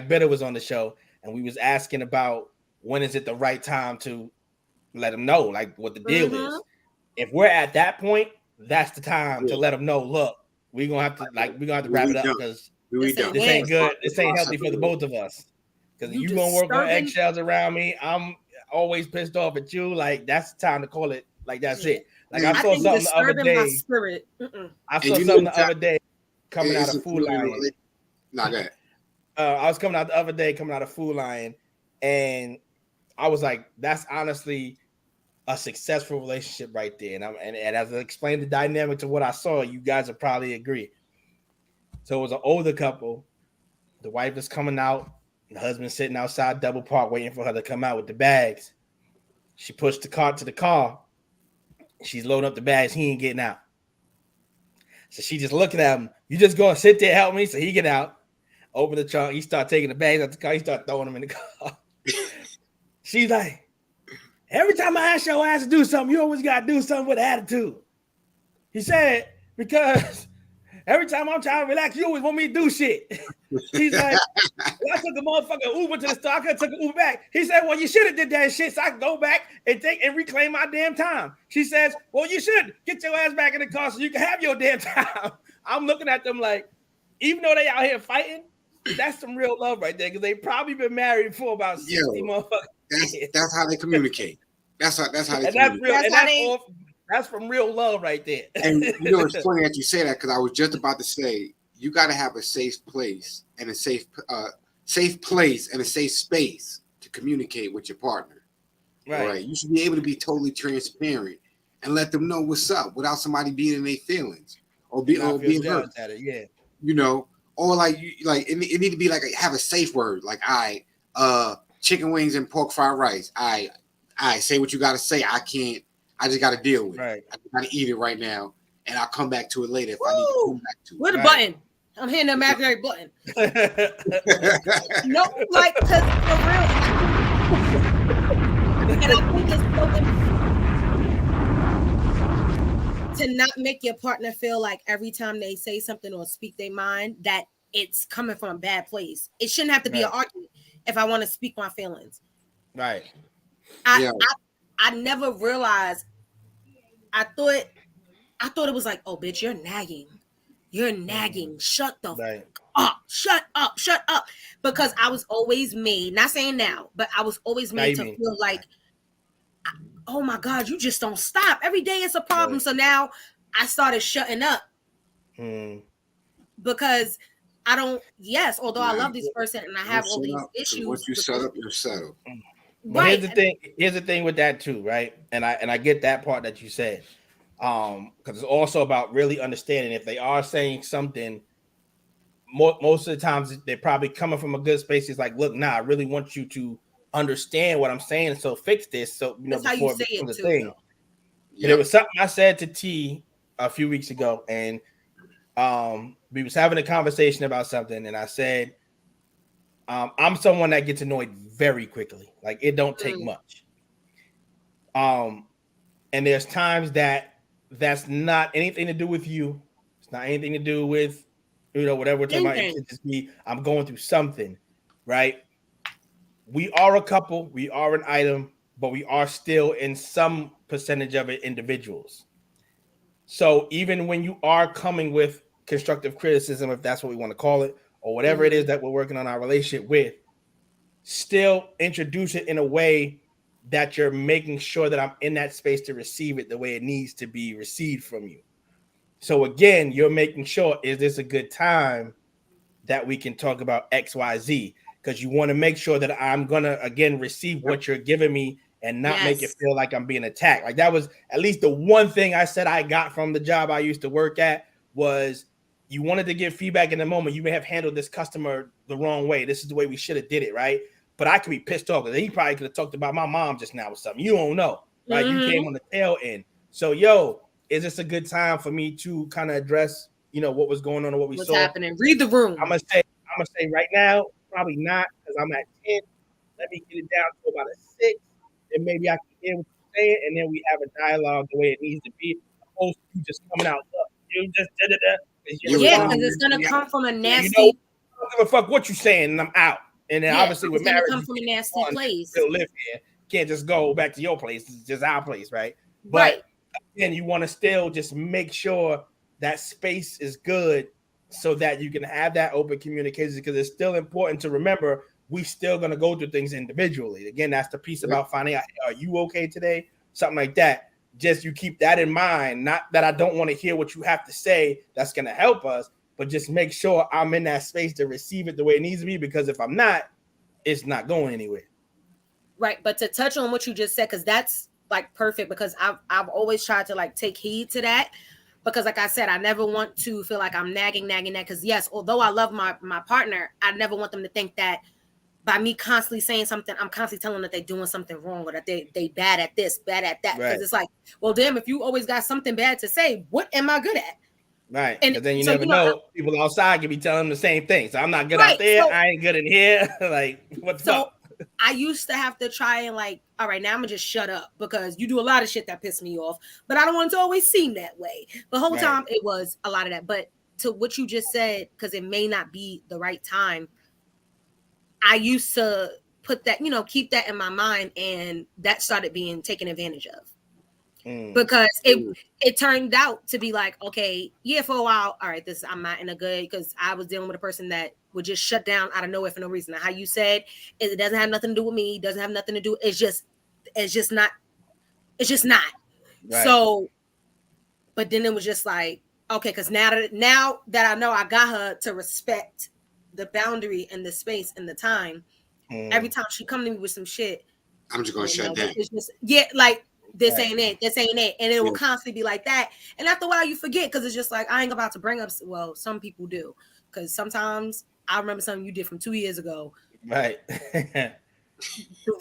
Bitter was on the show, and we was asking about when is it the right time to let him know, like, what the deal is. If we're at that point, that's the time to let them know. Look, we're gonna have to wrap it up, because this ain't good. This ain't healthy for the both of us. Because you gonna work on eggshells around me. I'm always pissed off at you. Like, that's the time to call it. Like, that's it. Like, I saw something the other day. I saw something the other day coming out of Food Lion. Not that. I was coming out the other day, coming out of Food Lion, and I was like, that's honestly a successful relationship right there. And as I explained the dynamic to what I saw, you guys would probably agree. So it was an older couple. The wife is coming out. The husband sitting outside Double Park waiting for her to come out with the bags. She pushed the cart to the car. She's loading up the bags. He ain't getting out. So she just looking at him. You just going to sit there, help me? So he get out. Open the trunk. He start taking the bags out the car. He start throwing them in the car. She's like, every time I ask your ass to do something, you always got to do something with attitude. He said, because every time I'm trying to relax, you always want me to do shit. He's like, well, I took a motherfucking Uber to the store. I could have took an Uber back. He said, well, you should have did that shit so I can go back and reclaim my damn time. She says, well, you should get your ass back in the car so you can have your damn time. I'm looking at them like, even though they out here fighting, that's some real love right there, because they probably been married for about 60 motherfuckers. That's how they communicate. That's how they communicate. That's from real love right there. And you know, it's funny that you say that, because I was just about to say, you got to have a safe place and a safe place and a safe space to communicate with your partner. Right? You should be able to be totally transparent and let them know what's up without somebody being in their feelings or being hurt. You know, or like it need to be like have a safe word, like chicken wings and pork fried rice. I say what you got to say. I just got to deal with it. I got to eat it right now, and I'll come back to it later if I need to come back to it. Where's the button? I'm hitting the imaginary button. No, like, because for real. And I think it's so to not make your partner feel like every time they say something or speak their mind that it's coming from a bad place. It shouldn't have to be an argument if I want to speak my feelings. Right. I never realized. I thought it was like, oh, bitch, you're nagging. You're nagging. Shut the fuck up. Shut up. Shut up. Because I was always made, not saying now, but I was always made to feel like, oh my God, you just don't stop. Every day it's a problem. So now I started shutting up. Because I don't, although I love this person and I have all these issues. Once you set up, you're settled. But here's the thing with that too, right? And I get that part that you said. Because it's also about really understanding if they are saying something, most of the times they're probably coming from a good space. It's like, look, I really want you to understand what I'm saying, so fix this. So that's how you say it too. Thing. Yep. There was something I said to T a few weeks ago, and we was having a conversation about something, and I said, I'm someone that gets annoyed very quickly. Like it don't take much. And there's times that's not anything to do with you. It's not anything to do with, whatever we're talking about. It could just be, I'm going through something, right? We are a couple, we are an item, but we are still in some percentage of it individuals. So even when you are coming with constructive criticism, if that's what we want to call it, or whatever it is that we're working on our relationship with, still introduce it in a way that you're making sure that I'm in that space to receive it the way it needs to be received from you. So again, you're making sure, is this a good time that we can talk about X, Y, Z? Because you want to make sure that I'm going to, again, receive what you're giving me and not make it feel like I'm being attacked. Like that was at least the one thing I said I got from the job I used to work at was you wanted to give feedback in the moment. You may have handled this customer the wrong way. This is the way we should have did it, right? But I could be pissed off because he probably could have talked about my mom just now or something. You don't know, right? You came on the tail end. So, is this a good time for me to kind of address, what was going on or what's happening? Read the room. I'm gonna say right now, probably not, because I'm at 10. Let me get it down to about a 6, and maybe I can hear what you're saying, and then we have a dialogue the way it needs to be, opposed to you just coming out. Look, you just did it. Because it's gonna come from a nasty. I don't give a fuck what you're saying, and I'm out. And then obviously with marriage, come from a nasty place. Still live here. Can't just go back to your place. It's just our place, right? But again, you want to still just make sure that space is good so that you can have that open communication, because it's still important to remember we still going to go through things individually. Again, that's the piece about finding out, are you okay today? Something like that. Just you keep that in mind. Not that I don't want to hear what you have to say. That's going to help us. But just make sure I'm in that space to receive it the way it needs to be, because if I'm not, it's not going anywhere. Right. But to touch on what you just said, because that's like perfect, because I've always tried to like take heed to that, because like I said, I never want to feel like I'm nagging that, because yes, although I love my partner, I never want them to think that by me constantly saying something, I'm constantly telling them that they're doing something wrong or that they bad at this, bad at that. Because it's like, well, damn, if you always got something bad to say, what am I good at? Right. And then you never know. People outside can be telling them the same thing. So I'm not good out there. I ain't good in here. Like, what the fuck? I used to have to try and like, all right, now I'm gonna just shut up, because you do a lot of shit that pissed me off, but I don't want it to always seem that way. The whole time it was a lot of that. But to what you just said, because it may not be the right time, I used to put that, keep that in my mind, and that started being taken advantage of. Because it turned out to be like, okay, for a while, all right, I'm not in a good, because I was dealing with a person that would just shut down out of nowhere for no reason. Now, how you said it doesn't have nothing to do with me, doesn't have nothing to do, it's just not. Right. So, but then it was just like, okay, because now that I know I got her to respect the boundary and the space and the time, every time she come to me with some shit, I'm just gonna shut down. It's just like, this ain't it, and it will constantly be like that. And after a while, you forget, because it's just like, I ain't about to bring up. Well, some people do, because sometimes I remember something you did from 2 years ago. Right. The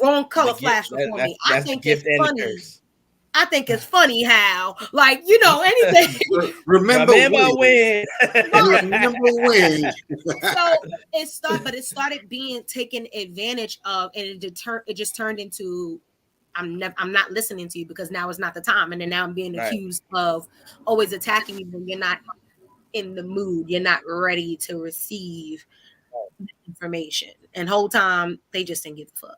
wrong color flashed before me. I think it's funny. I think it's funny how, like, anything. Remember when. Remember when. So it started being taken advantage of, and it just turned into, I'm not listening to you because now is not the time. And then now I'm being accused of always attacking you when you're not in the mood. You're not ready to receive information. And whole time they just didn't give a fuck.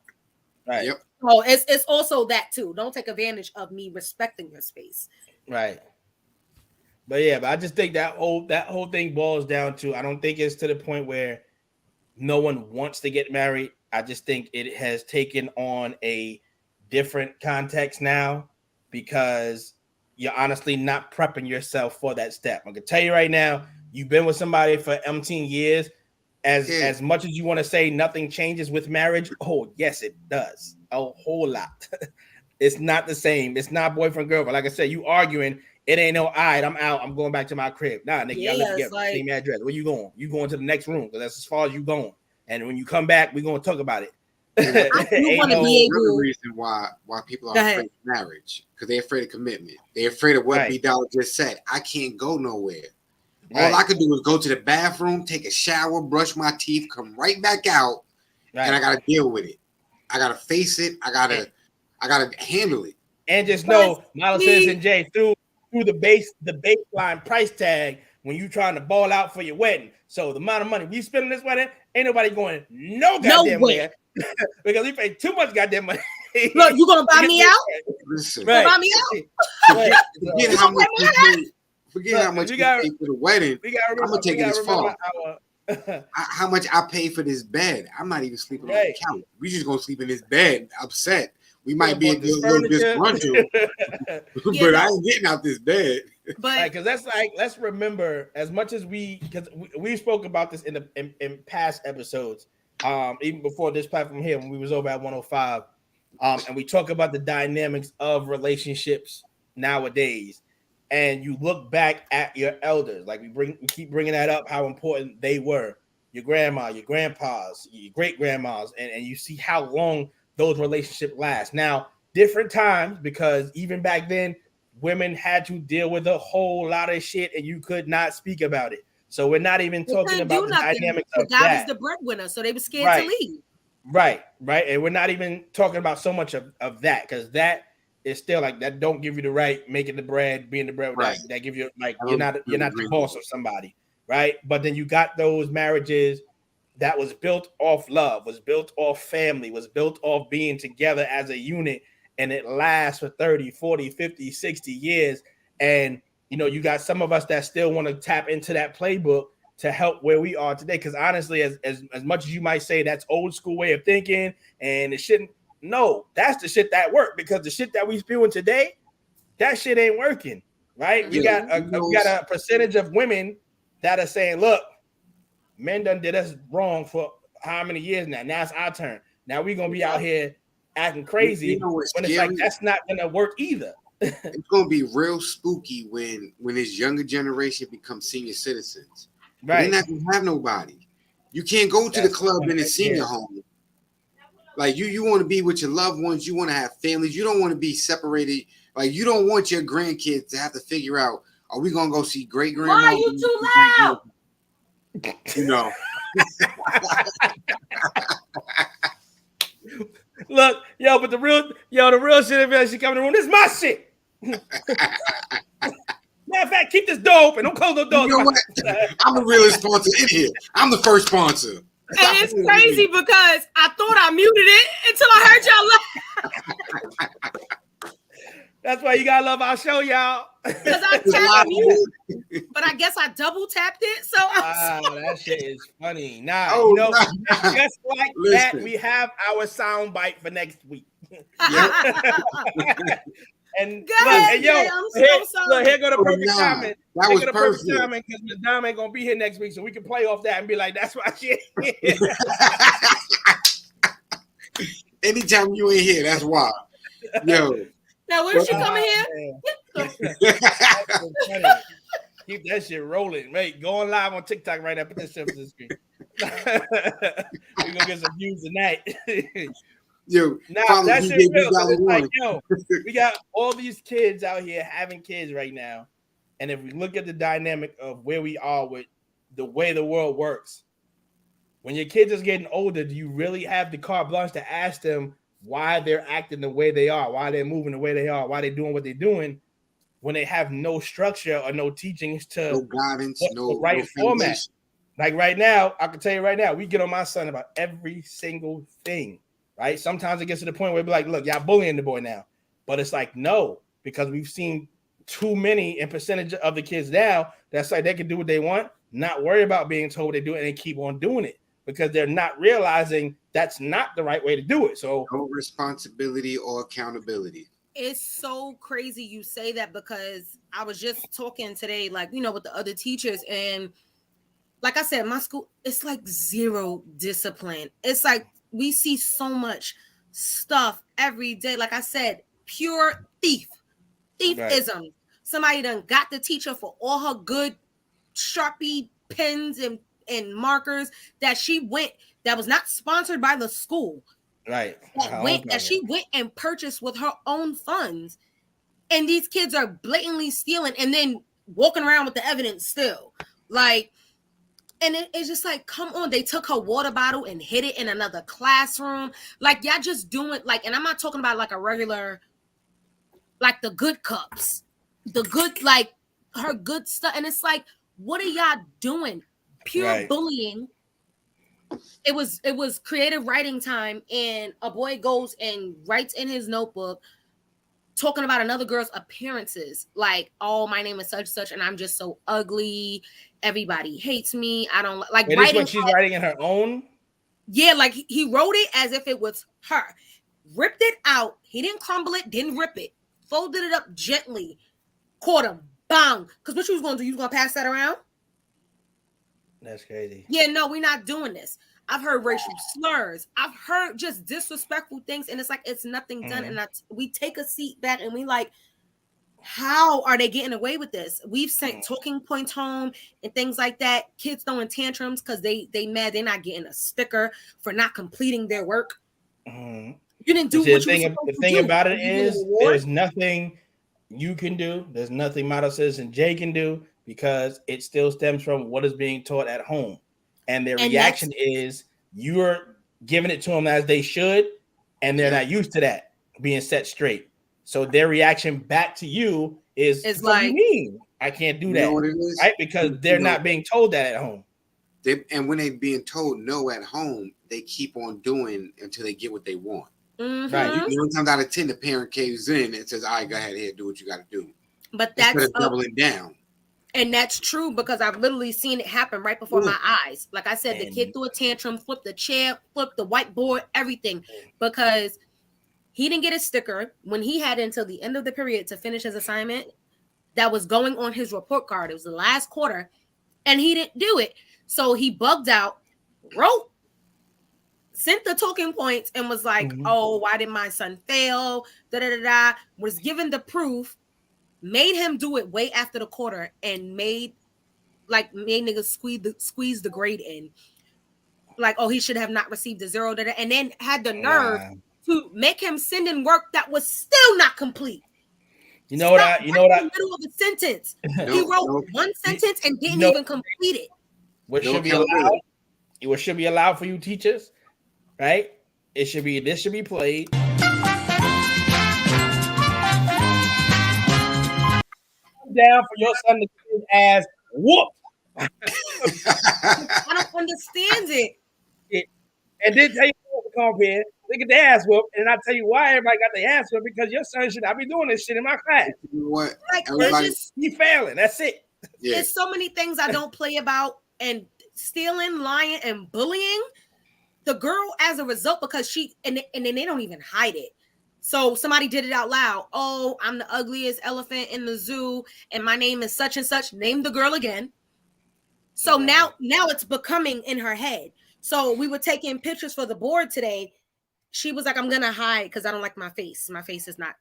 Right. Yep. So it's also that too. Don't take advantage of me respecting your space. Right. But yeah, but I just think that whole thing boils down to, I don't think it's to the point where no one wants to get married. I just think it has taken on a different context now because you're honestly not prepping yourself for that step. I can tell you right now, you've been with somebody for 18 years. As much as you want to say nothing changes with marriage, oh yes, it does. A whole lot. It's not the same. It's not boyfriend, girlfriend. Like I said, you arguing, it ain't no, all right, I'm out. I'm going back to my crib. Nah, nigga, y'all live together. Like, same address. Where you going? You going to the next room because that's as far as you going. And when you come back, we're going to talk about it. You want to be able. Another reason why people are afraid of marriage, because they're afraid of commitment. They're afraid of what B Dollar just said. I can't go nowhere. All I could do is go to the bathroom, take a shower, brush my teeth, come right back out, and I gotta deal with it. I gotta face it. I gotta handle it. And just know, Model Citizen J, through the baseline price tag when you trying to ball out for your wedding. So the amount of money we spend on this wedding, ain't nobody going no goddamn way. Because we pay too much goddamn money. Look, you gonna buy me out? Listen, you gonna buy me out? Forget how much you pay for the wedding. I'm gonna take it as far. How much I pay for this bed? I'm not even sleeping on the couch. We just gonna sleep in this bed, upset. We might be a little disgruntled, but I ain't getting out this bed. But because that's like, let's remember, as much as we spoke about this in past episodes, even before this platform here when we was over at 105, and we talk about the dynamics of relationships nowadays. And you look back at your elders, like we keep bringing that up, how important they were, your grandma, your grandpas, your great grandmas, and you see how long those relationships last. Now, different times, because even back then, women had to deal with a whole lot of shit, and you could not speak about it. So we're not even talking about the dynamics of that. God was the breadwinner, so they were scared to leave. Right, and we're not even talking about so much of that, because that is still like that. Don't give you the right making the bread, being the bread. That give you like you're not the boss of somebody, right? But then you got those marriages that was built off love, was built off family, was built off being together as a unit, and it lasts for 30, 40, 50, 60 years. And you got some of us that still want to tap into that playbook to help where we are today. Because honestly, as much as you might say that's old school way of thinking and it shouldn't. No, that's the shit that worked, because the shit that we spewing today, that shit ain't working, right? We got a percentage of women that are saying, look, men done did us wrong for how many years now? Now it's our turn. Now we're going to be out here acting crazy when it's like, that's not going to work either. It's going to be real spooky when this younger generation becomes senior citizens. Right. They're not going to have nobody. You can't go to the club in a senior home. Like you want to be with your loved ones. You want to have families. You don't want to be separated. Like you don't want your grandkids to have to figure out, are we going to go see great grandma? Why are you too loud? Look, but the real shit is she coming in the room. This is my shit. Matter of fact, keep this door open. Don't close the door. You know what? I'm the realest sponsor in here. I'm the first sponsor. And it's crazy because I thought I muted it until I heard y'all laugh. That's why you gotta love our show, y'all. Because I tapped mute, but I guess I double tapped it. So that shit is funny. Now, just like that, we have our sound bite for next week. And here go the perfect comment. That was perfect. Because Ms. Dom ain't gonna be here next week, so we can play off that and be like, "That's why she ain't here." Anytime you ain't here, that's why. Yo. Now where's she coming here? Keep that shit rolling. Wait, going live on TikTok right now. Put that shit on the screen. We're gonna get some views tonight. Yo, now that shit real. Like, we got all these kids out here having kids right now, and if we look at the dynamic of where we are with the way the world works, when your kids is getting older, do you really have the carte blanche to ask them why they're acting the way they are, why they're moving the way they are, why they're doing what they're doing, when they have no structure or no teachings to no guidance, the right format. Like right now, I can tell you right now, we get on my son about every single thing, right? Sometimes it gets to the point where we be like, look, y'all bullying the boy now. But it's like, no, because we've seen too many in percentage of the kids now that's like they can do what they want, not worry about being told they do it, and they keep on doing it because they're not realizing that's not the right way to do it. So no responsibility or accountability. It's so crazy you say that, because I was just talking today, like, you know, with the other teachers, and like I said, my school, it's like zero discipline. It's like we see so much stuff every day. Like I said, pure thiefism. Right. Somebody done got the teacher for all her good Sharpie pens and markers that was not sponsored by the school. Right. That she went and purchased with her own funds. And these kids are blatantly stealing and then walking around with the evidence still. Like, and it's just like, come on. They took her water bottle and hid it in another classroom. Like, y'all just doing, like, and I'm not talking about like a regular, like the good cups, the good, like her good stuff. And it's like, what are y'all doing? Pure bullying. It was creative writing time, and a boy goes and writes in his notebook talking about another girl's appearances, like, oh, my name is such such and I'm just so ugly, everybody hates me, I don't like. Wait, writing what she's writing in her own. Yeah, like he wrote it as if it was her, ripped it out, he didn't crumble it, didn't rip it, folded it up gently, caught him, bang. Because what you was gonna do, you was gonna pass that around? That's crazy. Yeah, no, we're not doing this. I've heard racial slurs. I've heard just disrespectful things, and it's like it's nothing done. And we take a seat back and we like, how are they getting away with this? We've sent talking points home and things like that. Kids throwing tantrums because they mad they're not getting a sticker for not completing their work. You didn't do what you were supposed to do. The thing about it is, there's nothing you can do. There's nothing Model Citizen J can do, because it still stems from what is being taught at home. And their reaction is you're giving it to them as they should, and they're not used to that being set straight. So their reaction back to you is like, what do you mean? I can't do that. You know what it is? Right? Because they're not being told that at home. And when they're being told no at home, they keep on doing until they get what they want. Mm-hmm. Right. 9 times out of 10, the parent caves in and says, all right, go ahead here, do what you got to do. But that's doubling down. And that's true, because I've literally seen it happen right before my eyes. Like I said, the kid threw a tantrum, flipped the chair, flipped the whiteboard, everything, because he didn't get a sticker when he had until the end of the period to finish his assignment that was going on his report card. It was the last quarter, and he didn't do it. So he bugged out, wrote, sent the talking points, and was like, oh, why did my son fail? Was given the proof. Made him do it way after the quarter, and made niggas squeeze the grade in. Like, oh, he should have not received a 0, and then had the nerve to make him send in work that was still not complete. You know what? In the middle of a sentence, he wrote one sentence and didn't even complete it. What should be allowed for you teachers, right? This should be played. Down for your son to get his ass whooped. I don't understand it. And then tell you what to come here, they get the ass whooped, and I tell you why everybody got the ass whooped, because your son should not be doing this shit in my class. You know what? Like, he failing. That's it. Yeah. There's so many things I don't play about, and stealing, lying, and bullying. The girl, as a result, because and then they don't even hide it. So somebody did it out loud. Oh, I'm the ugliest elephant in the zoo, and my name is such and such. Name the girl again. So now it's becoming in her head. So we were taking pictures for the board today. She was like, I'm gonna hide because I don't like my face. My face is not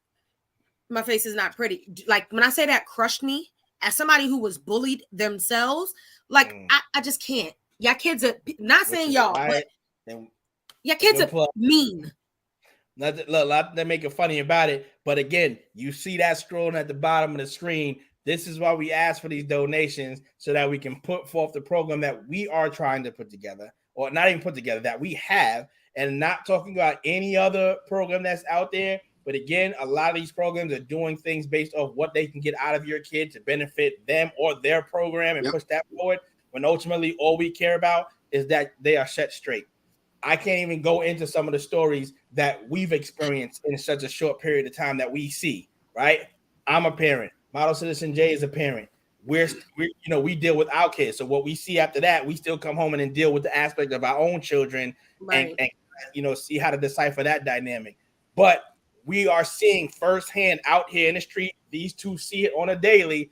pretty. Like, when I say that crushed me, as somebody who was bullied themselves, like I just can't. Y'all kids are not saying y'all, but y'all kids are mean. They're making funny about it, but again, you see that scrolling at the bottom of the screen. This is why we ask for these donations, so that we can put forth the program that we are trying to put together, or not even put together, that we have, and not talking about any other program that's out there. But again, a lot of these programs are doing things based off what they can get out of your kid to benefit them or their program and push that forward, when ultimately all we care about is that they are set straight. I can't even go into some of the stories that we've experienced in such a short period of time that we see, right? I'm a parent. Model Citizen J is a parent. We deal with our kids. So what we see after that, we still come home and then deal with the aspect of our own children and see how to decipher that dynamic. But we are seeing firsthand out here in the street, these two see it on a daily.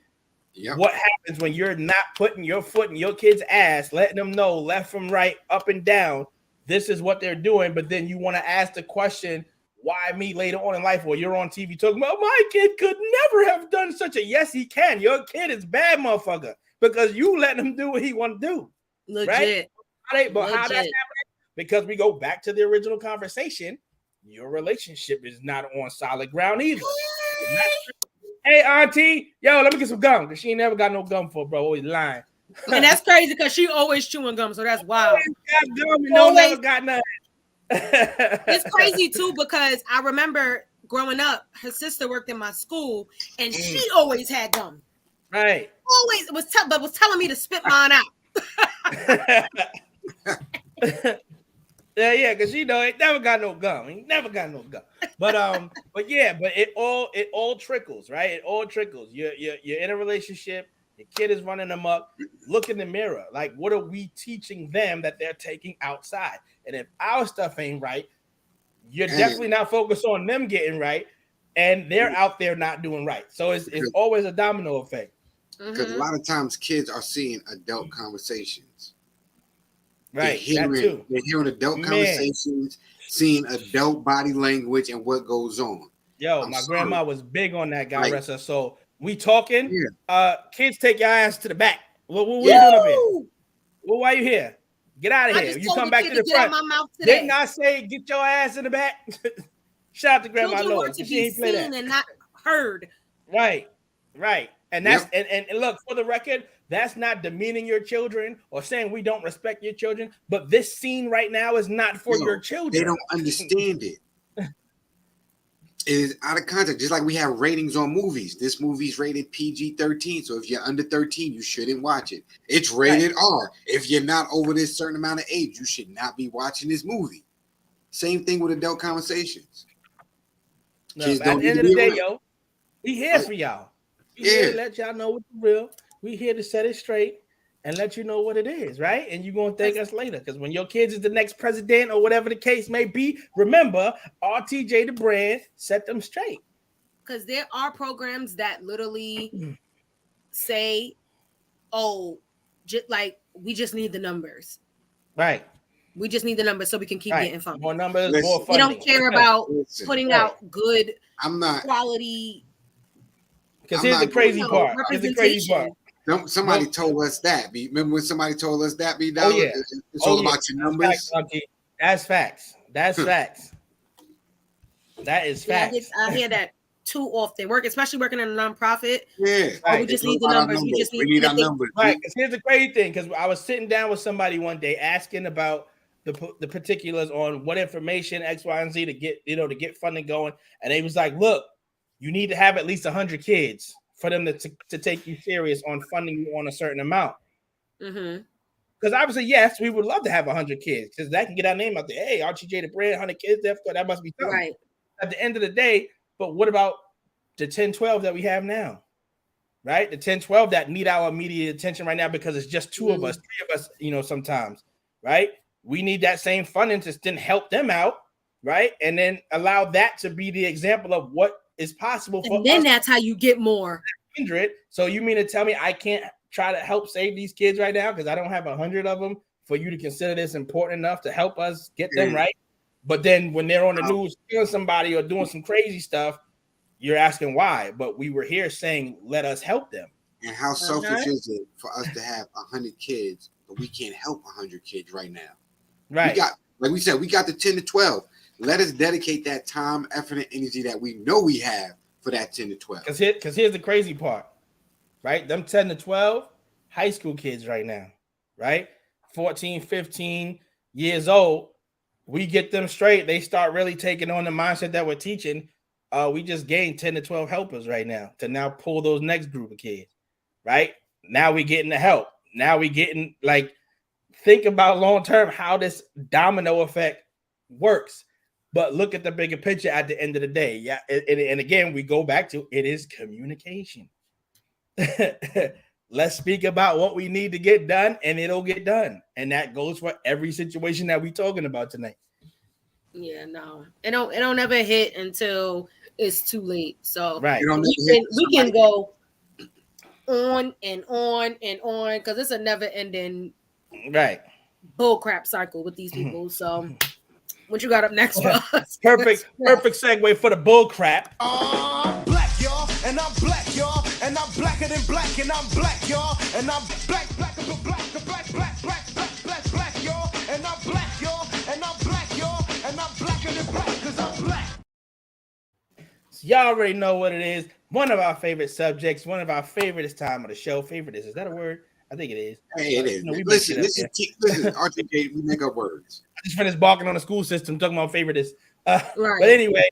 What happens when you're not putting your foot in your kid's ass, letting them know left from right, up and down, this is what they're doing. But then you want to ask the question, why me later on in life? Well, you're on TV talking about my kid could never have done such a yes, he can. Your kid is bad, motherfucker, because you let him do what he want to do. Legit. Right? How that's happening? Because we go back to the original conversation. Your relationship is not on solid ground either. Hey, auntie, yo, let me get some gum, because she ain't never got no gum for, bro. Always lying. And that's crazy because she always chewing gum, so that's wild. Never got nothing. It's crazy too, because I remember growing up, her sister worked in my school, and she always had gum. Right. Always was telling me to spit mine out. Yeah, because ain't never got no gum. But it all trickles, right? It all trickles. You're in a relationship, your kid is running amok. Look in the mirror. Like, what are we teaching them that they're taking outside? And if our stuff ain't right, you're definitely not focused on them getting right, and they're out there not doing right. So it's always a domino effect. Because a lot of times kids are seeing adult conversations. Right, they're hearing adult conversations, seeing adult body language and what goes on. Yo, my grandma was big on that, God rest her soul. We talking, kids, take your ass to the back. What are you doing up here? Well, why you here? Get out of here. You come back to the front. Didn't I say get your ass in the back? Shout out to Grandma Lois. She ain't play that. And not heard. Right. And that's and look, for the record, that's not demeaning your children or saying we don't respect your children, but this scene right now is not for your children. They don't understand it. It is out of context, just like we have ratings on movies. This movie's rated PG-13, so if you're under 13, you shouldn't watch it. It's rated R. If you're not over this certain amount of age, you should not be watching this movie. Same thing with adult conversations. No, at the end of the day, we here for y'all. We here to let y'all know what's real. We here to set it straight and let you know what it is, right? And you're going to thank us later, because when your kids is the next president or whatever the case may be, remember, RTJ the brand, set them straight. Because there are programs that literally say, we just need the numbers. Right. We just need the numbers so we can keep getting funding. More numbers, more funding. We don't care about putting out good quality. Because here's the crazy part. Somebody told us that. Remember when somebody told us that? It's all about your numbers. That's facts. That is facts. I hear that too often. Especially working in a nonprofit. Yeah. We just need the numbers. We need our numbers. Right. Because here's the crazy thing. Because I was sitting down with somebody one day asking about the particulars on what information X, Y, and Z to get funding going, and they was like, "Look, you need to have at least 100 kids for them to take you serious on funding you on a certain amount." Because obviously, yes, we would love to have 100 kids, because that can get our name out there. Hey, RTJ the brand, 100 kids, that must be something. Right. At the end of the day, but what about the 10, 12 that we have now? Right? The 10, 12 that need our immediate attention right now, because it's just two of us, three of us, sometimes, right? We need that same funding to then help them out, right? And then allow that to be the example of what is possible for us. And then that's how you get more. 100. So you mean to tell me I can't try to help save these kids right now because I don't have 100 of them for you to consider this important enough to help us get them right? But then when they're on the news killing somebody or doing some crazy stuff, you're asking why. But we were here saying, let us help them. And how selfish is it for us to have 100 kids, but we can't help 100 kids right now? Right. Like we said, we got the 10 to 12. Let us dedicate that time, effort, and energy that we know we have for that 10 to 12. Because here's the crazy part, right? Them 10 to 12, high school kids right now, right? 14, 15 years old, we get them straight, they start really taking on the mindset that we're teaching. We just gained 10 to 12 helpers right now to now pull those next group of kids, right? Now we getting the help. Now we getting like, think about long-term how this domino effect works. But look at the bigger picture at the end of the day. Yeah. And again, we go back to it is communication. Let's speak about what we need to get done and it'll get done. And that goes for every situation that we're talking about tonight. Yeah, no, it don't ever hit until it's too late. So right, we can go on and on and on because it's a never ending bull crap cycle with these people. So what you got up next for us? Perfect segue for the bull crap. Black, y'all, and I'm black, y'all, and I'm blacker than black, and I'm black, y'all, and I'm black, black, black, black, black, black, black, black, y'all, and I'm black, y'all, and I'm black, y'all, and I'm blacker than black, because I'm black. So y'all already know what it is. One of our favorite subjects, one of our favorite time of the show. Favorite is that a word? I think it is. Hey, it is. Listen, RTJ, we make up words. I just finished barking on the school system talking about favorite is. But anyway,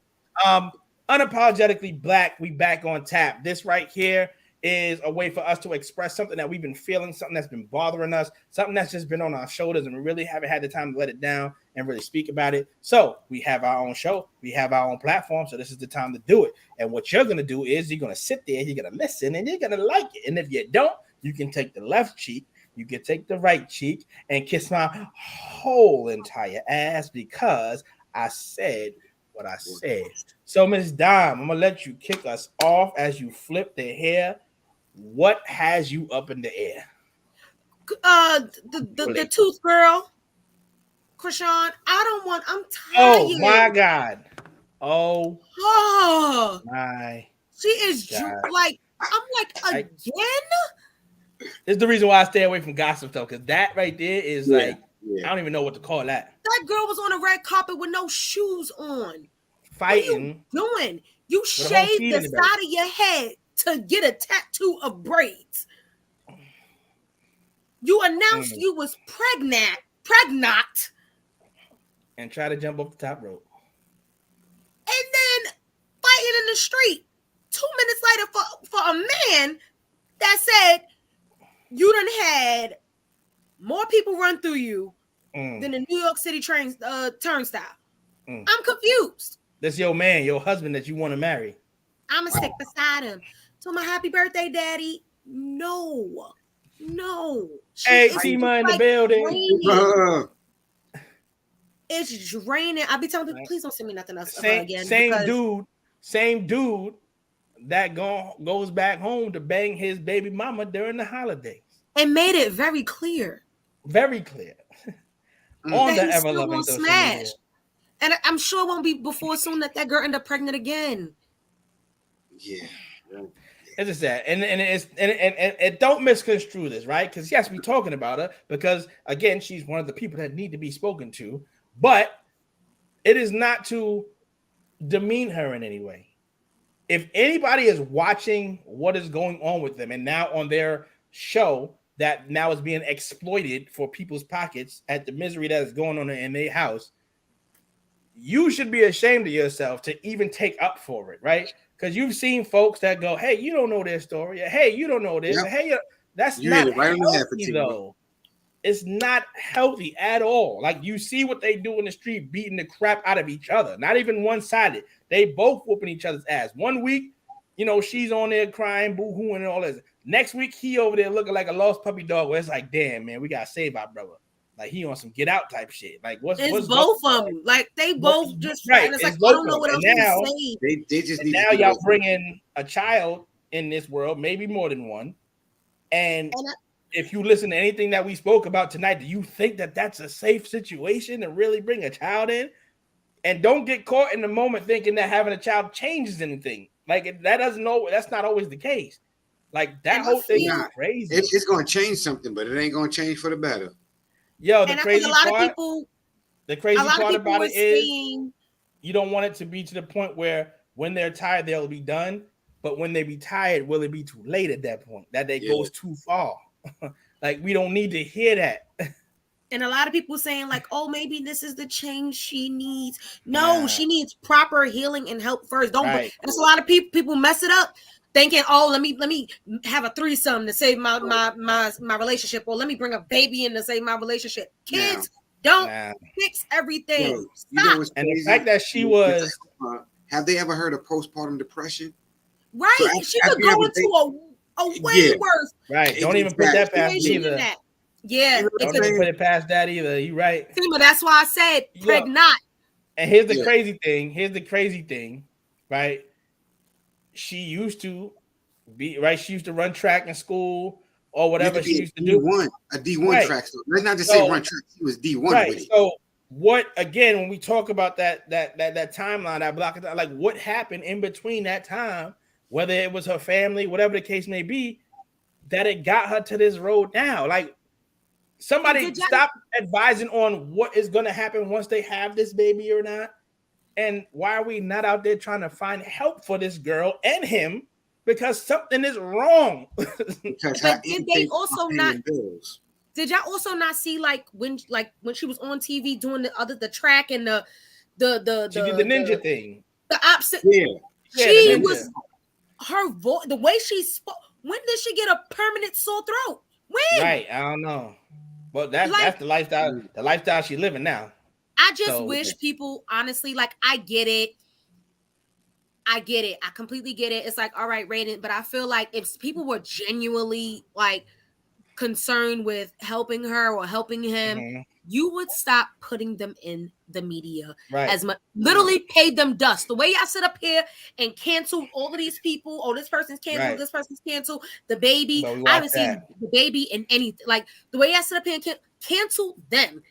unapologetically black, we back on tap. This right here is a way for us to express something that we've been feeling, something that's been bothering us, something that's just been on our shoulders, and we really haven't had the time to let it down and really speak about it. So we have our own show, we have our own platform, so this is the time to do it. And what you're going to do is you're going to sit there, you're going to listen, and you're going to like it. And if you don't, you can take the left cheek, you can take the right cheek, and kiss my whole entire ass because I said what I said. So Ms. Dime, I'm going to let you kick us off as you flip the hair. What has you up in the air? The tooth girl, Krishan. I'm tired. Oh my God. Oh my. She is like, I'm like, again? This is the reason why I stay away from gossip stuff, because that right there is I don't even know what to call that. That girl was on a red carpet with no shoes on. Fighting. What are you doing? You shaved the side of your head to get a tattoo of braids. You announced you was pregnant, and try to jump off the top rope. And then fighting in the street 2 minutes later for a man that said you done had more people run through you than the New York City turnstile. I'm confused. That's your man, your husband that you want to marry. I'm going to stick beside him. So my happy birthday, daddy. No. Hey, Tima in the building. It's draining. I'll be telling people, please don't send me nothing else again. Same dude that goes back home to bang his baby mama during the holidays. And made it very clear. Very clear. On the ever-loving social media. And I'm sure it won't be before soon that girl end up pregnant again. Yeah. It's just that, and don't misconstrue this, right? Because yes, we're talking about her because again, she's one of the people that need to be spoken to, but it is not to demean her in any way. If anybody is watching what is going on with them, and now on their show that now is being exploited for people's pockets at the misery that is going on in their house, you should be ashamed of yourself to even take up for it, right? Because you've seen folks that go, hey, you don't know their story. Hey, you don't know this. Yep. Hey, that's not healthy, though. It's not healthy at all. Like, you see what they do in the street, beating the crap out of each other. Not even one-sided. They both whooping each other's ass. 1 week, she's on there crying, boo-hooing and all this. Next week, he over there looking like a lost puppy dog where it's like, damn, man, we got to save our brother. Like, he on some get out type shit. Like, what's both of them? Like, they both just right. It's like, I don't know what else to say. They just need now y'all bring in a child in this world, maybe more than one. And if you listen to anything that we spoke about tonight, do you think that that's a safe situation to really bring a child in? And don't get caught in the moment thinking that having a child changes anything. Like, that's not always the case. Like, that whole thing is crazy. It's going to change something, but it ain't going to change for the better. Yo, the crazy part about it is you don't want it to be to the point where when they're tired, they'll be done. But when they be tired, will it be too late at that point? That they goes too far. Like, we don't need to hear that. And a lot of people saying like, oh, maybe this is the change she needs. No, she needs proper healing and help first. Don't. Right. And it's a lot of people mess it up, thinking, oh, let me have a threesome to save my relationship, or let me bring a baby in to save my relationship. Kids don't fix everything. Yo, Stop. And the fact that she was. Have they ever heard of postpartum depression? Right. So she could go into a way worse. Right. Don't even put that past either. Yeah. Don't even put it past that either. You're right. See, but that's why I said pregnant. And here's the crazy thing. Here's the crazy thing, right? She used to be right. She used to run track in school or whatever she used to do. A D1 track. So let's not just say run track. She was D1 with it. So what again? When we talk about that timeline, that block, like what happened in between that time, whether it was her family, whatever the case may be, that it got her to this road now. Like somebody stop advising on what is going to happen once they have this baby or not. And why are we not out there trying to find help for this girl and him? Because something is wrong. But did they also not? Did y'all also not see like when she was on TV doing the track and the she did the ninja thing. The opposite. Yeah. She was her voice, the way she spoke. When did she get a permanent sore throat? When? Right. I don't know. But that's the lifestyle. The lifestyle she's living now. I just wish people, honestly, like I get it. I completely get it. It's like, all right, Raiden, but I feel like if people were genuinely like concerned with helping her or helping him, you would stop putting them in the media as much. Literally paid them dust. The way y'all sit up here and cancel all of these people. Oh, this person's canceled. This person's canceled. The baby. I haven't seen the baby in anything. Like the way y'all sit up here and cancel them.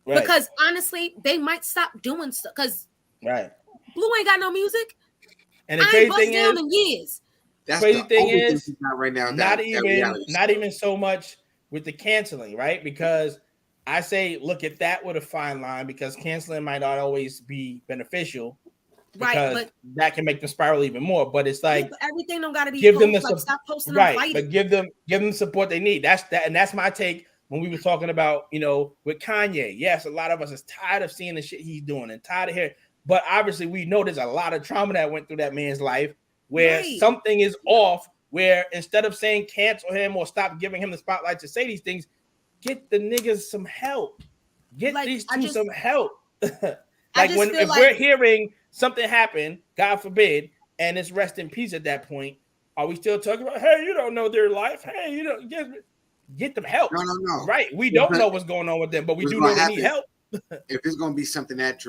Right. Because honestly, they might stop doing stuff. Because Blue ain't got no music. And the crazy thing is, in years. That's crazy thing is, right now, not even so much with the canceling, right? Because I say look at that with a fine line, because canceling might not always be beneficial, because but that can make them spiral even more. But it's like but everything don't got to be give them the stop posting them fighting. But give them support they need. That's my take when we were talking about with Kanye. Yes, a lot of us is tired of seeing the shit he's doing and tired of hearing. But obviously, we know there's a lot of trauma that went through that man's life where something is off, where instead of saying cancel him or stop giving him the spotlight to say these things, get the niggas some help. Get these two some help. If we're hearing something happen, God forbid, and it's rest in peace at that point, are we still talking about, hey, you don't know their life? Hey, you don't get them help. No. Right. We don't know what's going on with them, but we do know they need help. If it's going to be something that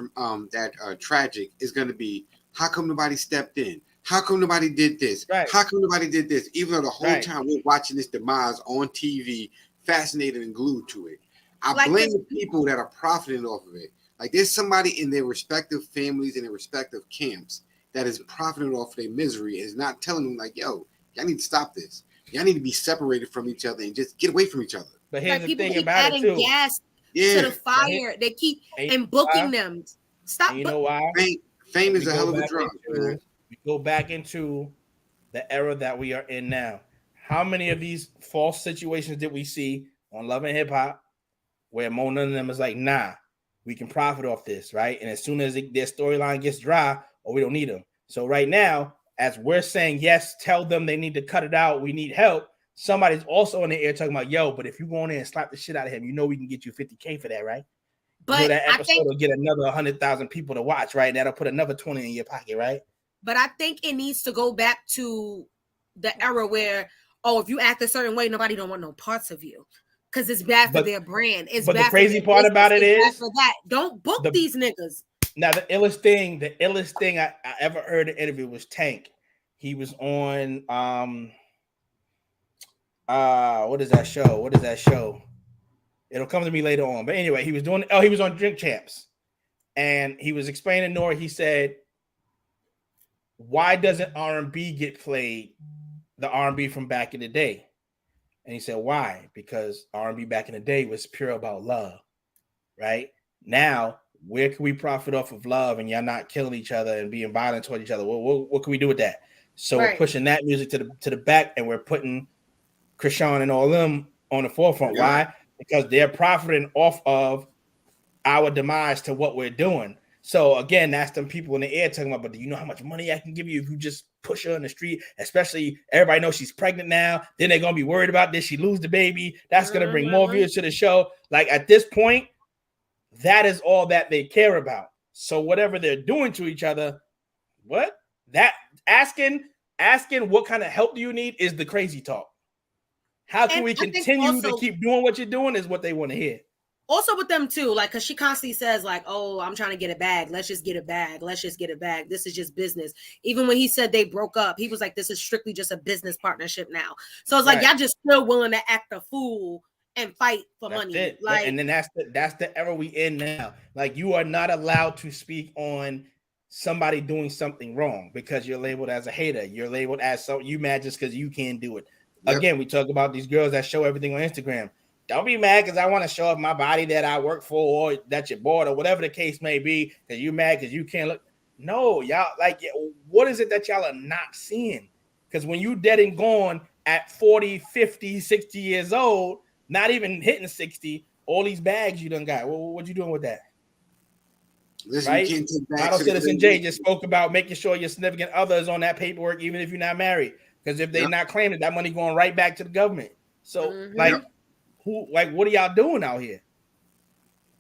tragic, it's going to be, how come nobody stepped in? How come nobody did this? Right. How come nobody did this? Even though the whole time we're watching this demise on TV, fascinated and glued to it. I blame the people that are profiting off of it. Like there's somebody in their respective families, in their respective camps, that is profiting off of their misery and is not telling them like, yo, y'all need to stop this. Y'all need to be separated from each other and just get away from each other. But here's the thing keep about adding it too. Gas to the fire. They keep booking them. Stop. You know why? Fame is a hell of a drug. We go back into the era that we are in now. How many of these false situations did we see on Love and Hip Hop where Mona and them is like, nah, we can profit off this, right? And as soon as their storyline gets dry, we don't need them. So right now, as we're saying, yes, tell them they need to cut it out, we need help, somebody's also in the air talking about, yo, but if you go in there and slap the shit out of him, we can get you $50K for that, right? But that episode will get another 100,000 people to watch, right? That'll put another 20 in your pocket, right? But I think it needs to go back to the era where, if you act a certain way, nobody don't want no parts of you because it's bad for their brand. It's but bad the crazy part about it is for that. Don't book these niggas. Now the illest thing I ever heard in an interview was Tank. He was on what is that show? It'll come to me later on. But anyway, he was on Drink Champs, and he was explaining to Nori. He said, why doesn't R&B get played, the R&B from back in the day? And he said, why? Because R&B back in the day was pure about love, right? Now, where can we profit off of love and y'all not killing each other and being violent toward each other? What can we do with that? So we're pushing that music to the back, and we're putting Krishan and all them on the forefront. Why? because they're profiting off of our demise to what we're doing. So again, that's them people in the air talking about, but do you know how much money I can give you if you just push her in the street? Especially everybody knows she's pregnant now. Then they're gonna be worried about this. She lose the baby. That's gonna bring more viewers to the show. Like at this point, that is all that they care about. So whatever they're doing to each other, what that asking what kind of help do you need is the crazy talk. How can we continue to keep doing what you're doing is what they want to hear. Also with them too, like, because she constantly says like, oh, I'm trying to get a bag. Let's just get a bag. Let's just get a bag. This is just business. Even when he said they broke up, he was like, this is strictly just a business partnership now. So it's like, y'all just still willing to act a fool and fight for money. It. Like, and then that's the era we in now. Like, you are not allowed to speak on somebody doing something wrong because you're labeled as a hater. You're labeled as you mad just because you can't do it. Yep. Again, we talk about these girls that show everything on Instagram. Don't be mad because I want to show off my body that I work for or that you're bored or whatever the case may be because you're mad because you can't look. No, y'all, like, what is it that y'all are not seeing? Because when you dead and gone at 40, 50, 60 years old, not even hitting 60, all these bags you done got. What you doing with that? Listen, right? You can't take back Model Citizen J just spoke about making sure your significant other is on that paperwork, even if you're not married. Because if they're not claiming that money going right back to the government. So, what are y'all doing out here?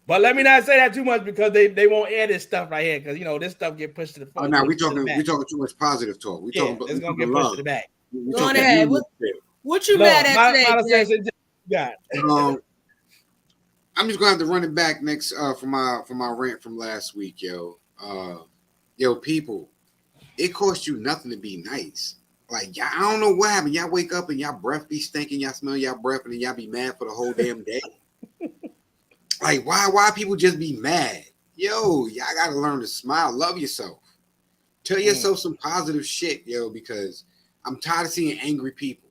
But let me not say that too much because they won't air this stuff right here because this stuff get pushed to the front. Oh, no, we talking too much positive talk. We talking about it's gonna get pushed to the back. Go on ahead. What you mad at today? I'm just gonna have to run it back next for my rant from last week, yo. People, it costs you nothing to be nice. Like, y'all, I don't know what happened. Y'all wake up and y'all breath be stinking. Y'all smell y'all breath and then y'all be mad for the whole damn day. Like, why people just be mad? Yo, y'all gotta learn to smile. Love yourself. Tell yourself some positive shit, yo, because I'm tired of seeing angry people.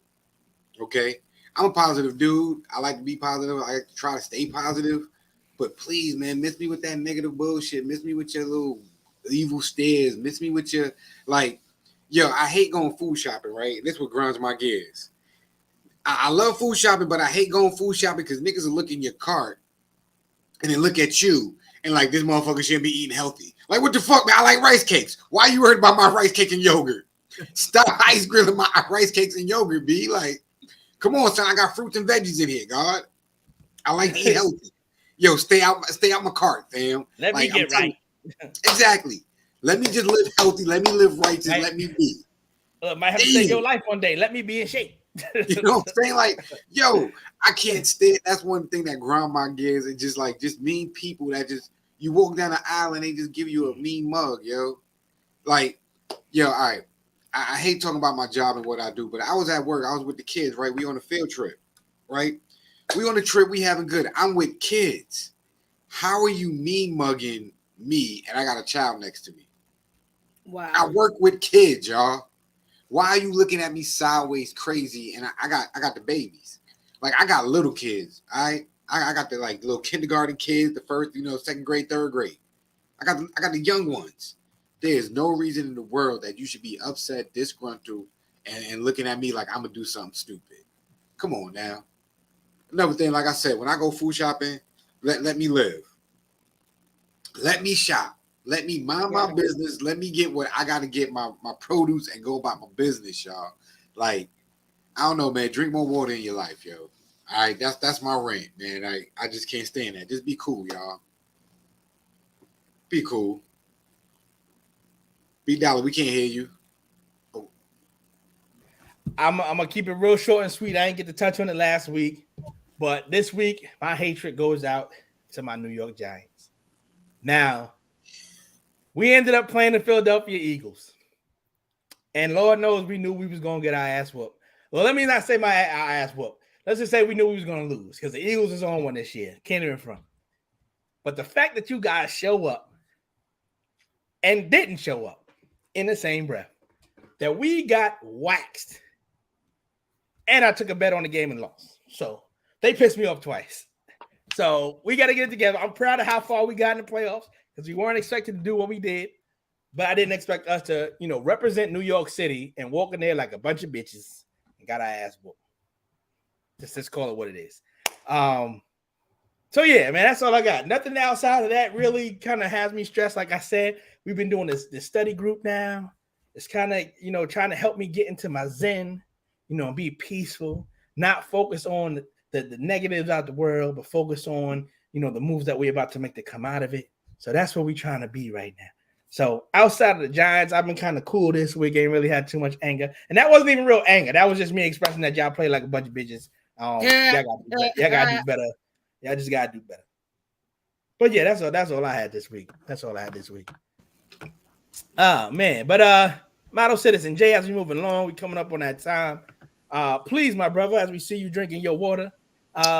Okay? I'm a positive dude. I like to be positive. I like to try to stay positive. But please, man, miss me with that negative bullshit. Miss me with your little evil stares. Miss me with your, like, yo, I hate going food shopping, right? This what grinds my gears. I love food shopping, but I hate going food shopping because niggas will look in your cart and then look at you and like, this motherfucker shouldn't be eating healthy. Like, what the fuck, man? I like rice cakes. Why you worried about my rice cake and yogurt? Stop ice grilling my rice cakes and yogurt, B. Like, come on, son. I got fruits and veggies in here, God. I like to eat healthy. Yo, stay out my cart, fam. Let me get right. Exactly. Let me just live healthy. Let me live righteous. Let me be. Might have to save your life one day. Let me be in shape. You know what I'm saying? Like, yo, I can't stand. That's one thing that grind my gears. And just mean people that just, you walk down the aisle and they just give you a mean mug, yo. Like, yo, all right. I hate talking about my job and what I do, but I was at work. I was with the kids, right? We on a field trip, right? We on a trip. We having good. I'm with kids. How are you mean mugging me and I got a child next to me? Wow. I work with kids, y'all. Why are you looking at me sideways crazy? And I got the babies. Like, I got little kids. I got the like little kindergarten kids, the first, second grade, third grade. I got the young ones. There's no reason in the world that you should be upset, disgruntled, and looking at me like I'm gonna do something stupid. Come on now. Another thing, like I said, when I go food shopping, let me live. Let me shop. Let me mind my business. Let me get what I got to get, my produce, and go about my business, y'all. Like, I don't know, man. Drink more water in your life, yo. All right, that's my rant, man. I just can't stand that. Just be cool, y'all. Be cool. B Dollar, we can't hear you. Oh. I'm gonna keep it real short and sweet. I didn't get to touch on it last week, but this week my hatred goes out to my New York Giants. Now, we ended up playing the Philadelphia Eagles, and Lord knows we knew we was gonna get our ass whooped. Well, let me not say our ass whooped. Let's just say we knew we was gonna lose because the Eagles is on one this year. Can't even front. But the fact that you guys show up and didn't show up in the same breath, that we got waxed, and I took a bet on the game and lost. So they pissed me off twice. So we got to get it together. I'm proud of how far we got in the playoffs because we weren't expected to do what we did, but I didn't expect us to, represent New York City and walk in there like a bunch of bitches and got our ass whooped. Just call it what it is. So yeah, man, that's all I got. Nothing outside of that really kind of has me stressed. Like I said, we've been doing this study group now. It's kind of, trying to help me get into my zen, be peaceful, not focus on the negatives out the world, but focus on, the moves that we're about to make to come out of it. So that's where we're trying to be right now. So outside of the Giants, I've been kind of cool this week. Ain't really had too much anger. And that wasn't even real anger. That was just me expressing that y'all play like a bunch of bitches. Y'all gotta do better. Y'all just gotta do better. But yeah, that's all I had this week. Man. But Model Citizen Jay, as we moving along, we coming up on that time. Please, my brother, as we see you drinking your water,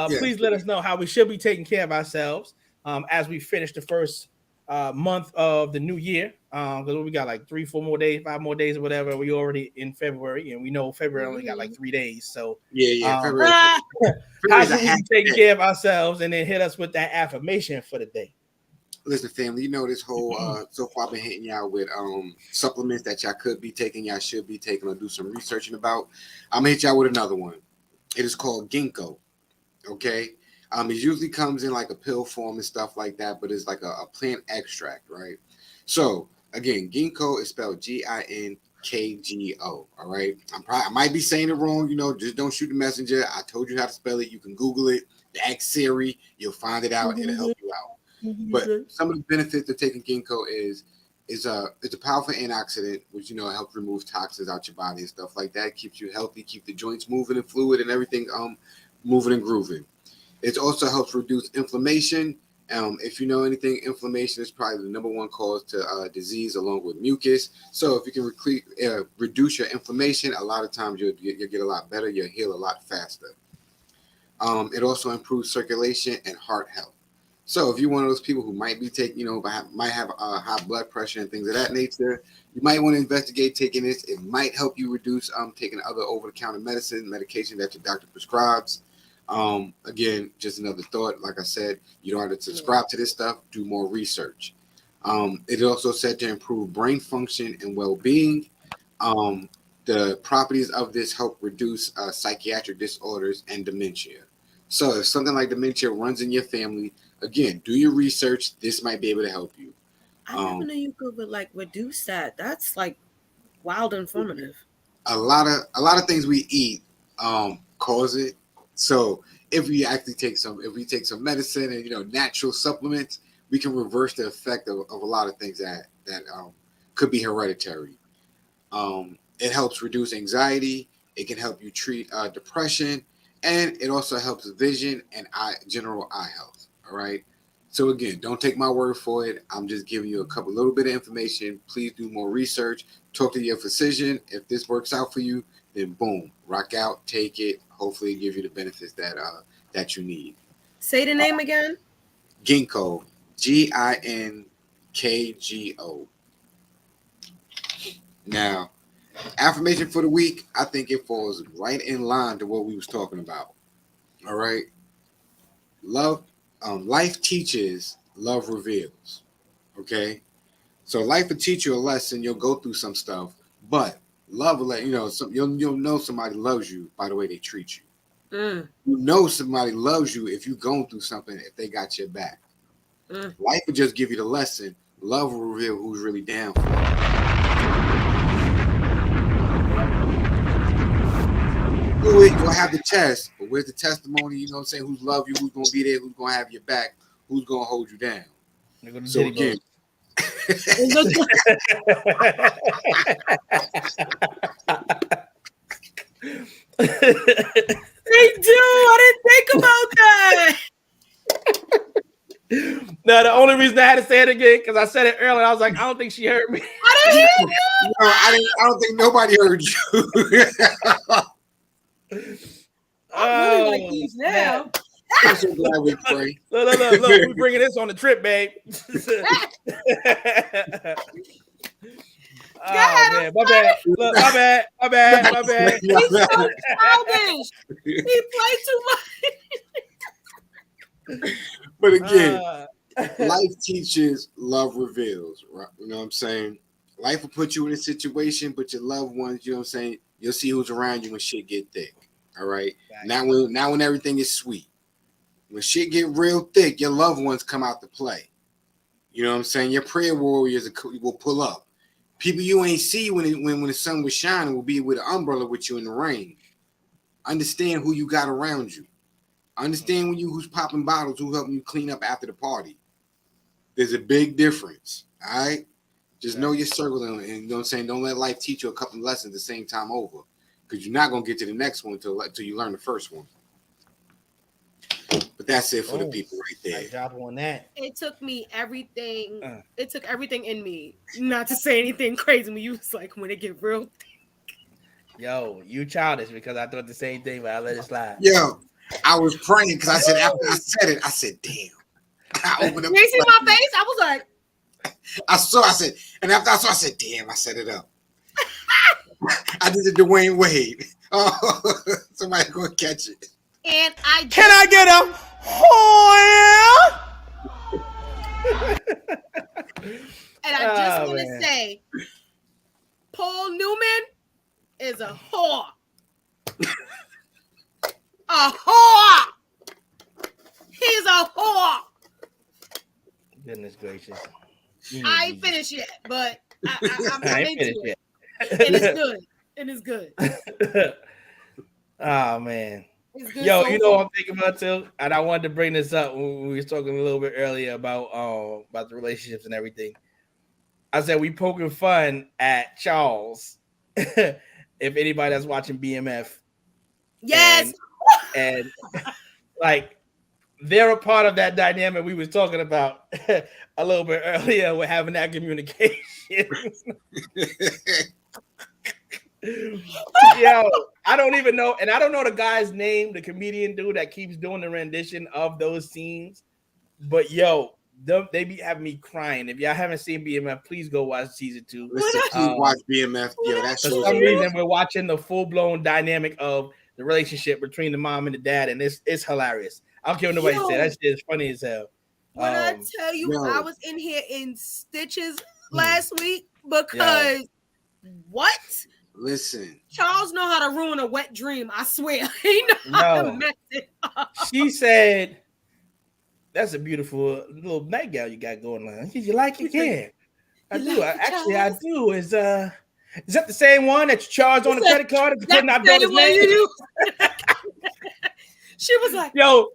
please let us know how we should be taking care of ourselves as we finish the first month of the new year. Because we got like 3-4 more days, 5 more days or whatever. We already in February, and we know February only got like 3 days. So February. How should we be taking care of ourselves? And then hit us with that affirmation for the day. Listen, family, this whole so far I've been hitting y'all with supplements that y'all could be taking, y'all should be taking, or do some researching about. I'm gonna hit y'all with another one. It is called ginkgo. Okay. It usually comes in like a pill form and stuff like that, but it's like a plant extract, right? So again, ginkgo is spelled Ginkgo. All right. I might be saying it wrong. Just don't shoot the messenger. I told you how to spell it. You can Google it. Ask Siri. You'll find it out. It'll help you out. But some of the benefits of taking ginkgo is it's a powerful antioxidant, which helps remove toxins out your body and stuff like that. Keeps you healthy, keep the joints moving and fluid and everything moving and grooving. It also helps reduce inflammation. If you know anything, inflammation is probably the number one cause to disease, along with mucus. So if you can reduce your inflammation, a lot of times you'll get a lot better. You'll heal a lot faster. It also improves circulation and heart health. So if you're one of those people who might be taking, might have high blood pressure and things of that nature, you might want to investigate taking this. It might help you reduce taking other over-the-counter medication that your doctor prescribes. Again, just another thought. Like I said, you don't have to subscribe to this stuff. Do more research. It is also said to improve brain function and well-being. The properties of this help reduce psychiatric disorders and dementia. So if something like dementia runs in your family, again, do your research. This might be able to help you. I never knew you could reduce that. That's like wild informative. A lot of things we eat cause it. So if we take some medicine and natural supplements, we can reverse the effect of a lot of things that could be hereditary. It helps reduce anxiety. It can help you treat depression, and it also helps vision and general eye health. All right. So again, don't take my word for it. I'm just giving you a little bit of information. Please do more research. Talk to your physician. If this works out for you, then boom, rock out, take it. Hopefully, it gives you the benefits that you need. Say the name again. Ginkgo, Ginkgo. Now, affirmation for the week. I think it falls right in line to what we was talking about. All right. Life teaches, love reveals. Okay. So life will teach you a lesson. You'll go through some stuff, but love will let you know. You'll know somebody loves you by the way they treat you. You know somebody loves you if you're going through something, if they got your back. Life will just give you the lesson. Love will reveal who's really down for you. You'll have the test, but where's the testimony? Who's love you, who's going to be there, who's going to have your back, who's going to hold you down. So again, They do. I didn't think about that. No, the only reason I had to say it again because I said it earlier. I was like, I don't think she heard me. I didn't hear you. No, I don't think nobody heard you. I really like these now. I'm so glad we pray. Look, we're bringing this on the trip, babe. Man, my bad. Look, my bad. He's so childish. He played too much. But again, life teaches, love reveals. Right? You know what I'm saying? Life will put you in a situation, but your loved ones, you know what I'm saying? You'll see who's around you when shit get thick. All right. Now when everything is sweet. When shit get real thick, your loved ones come out to play. You know what I'm saying? Your prayer warriors will pull up. People you ain't see when the sun was shining will be with an umbrella with you in the rain. Understand who you got around you. Understand who's popping bottles, who helping you clean up after the party. There's a big difference. All right? Just know your circle and you know what I'm saying? Don't let life teach you a couple lessons the same time over. Because you're not gonna get to the next one until you learn the first one. But that's it for the people right there. Nice job on that. It took me everything. It took everything in me not to say anything crazy when you was like, when it get real thick. Yo, you childish because I thought the same thing, but I let it slide. Yo, I was praying because I said after I said it, I said, damn. I opened up. You see my face? I was like, I said, and after I saw, I said, damn, I set it up. I did the Dwayne Wade. Oh, somebody go catch it. And Can I get a And I just want to say, Paul Newman is a whore. A whore. He's a whore. Goodness gracious. I ain't finished yet, but I'm I ain't into finished it. yet. And it's good. And it's good. Oh man. It's good. Yo, so you know far. what I'm thinking about too? And I wanted to bring this up when we were talking a little bit earlier about the relationships and everything. I said we poking fun at Charles. If anybody that's watching BMF. Yes. And like they're a part of that dynamic we was talking about a little bit earlier with having that communication. Yo, I don't even know, and I don't know the guy's name, the comedian dude that keeps doing the rendition of those scenes. But yo, they be having me crying. If y'all haven't seen BMF, please go watch season 2. Listen, please watch BMF. Yo, that's for some reason we're watching the full-blown dynamic of the relationship between the mom and the dad, and it's hilarious. I don't care what nobody says. That shit is funny as hell. When I tell you, I was in here in stitches last week because what? Listen, Charles know how to ruin a wet dream. I swear, he know how to mess it up. She said, "That's a beautiful little nightgown you got going on. Did you like it? Yeah, I do. I do. Is that the same one that you charged on the credit card and putting out daughter's name?" She was like, "Yo."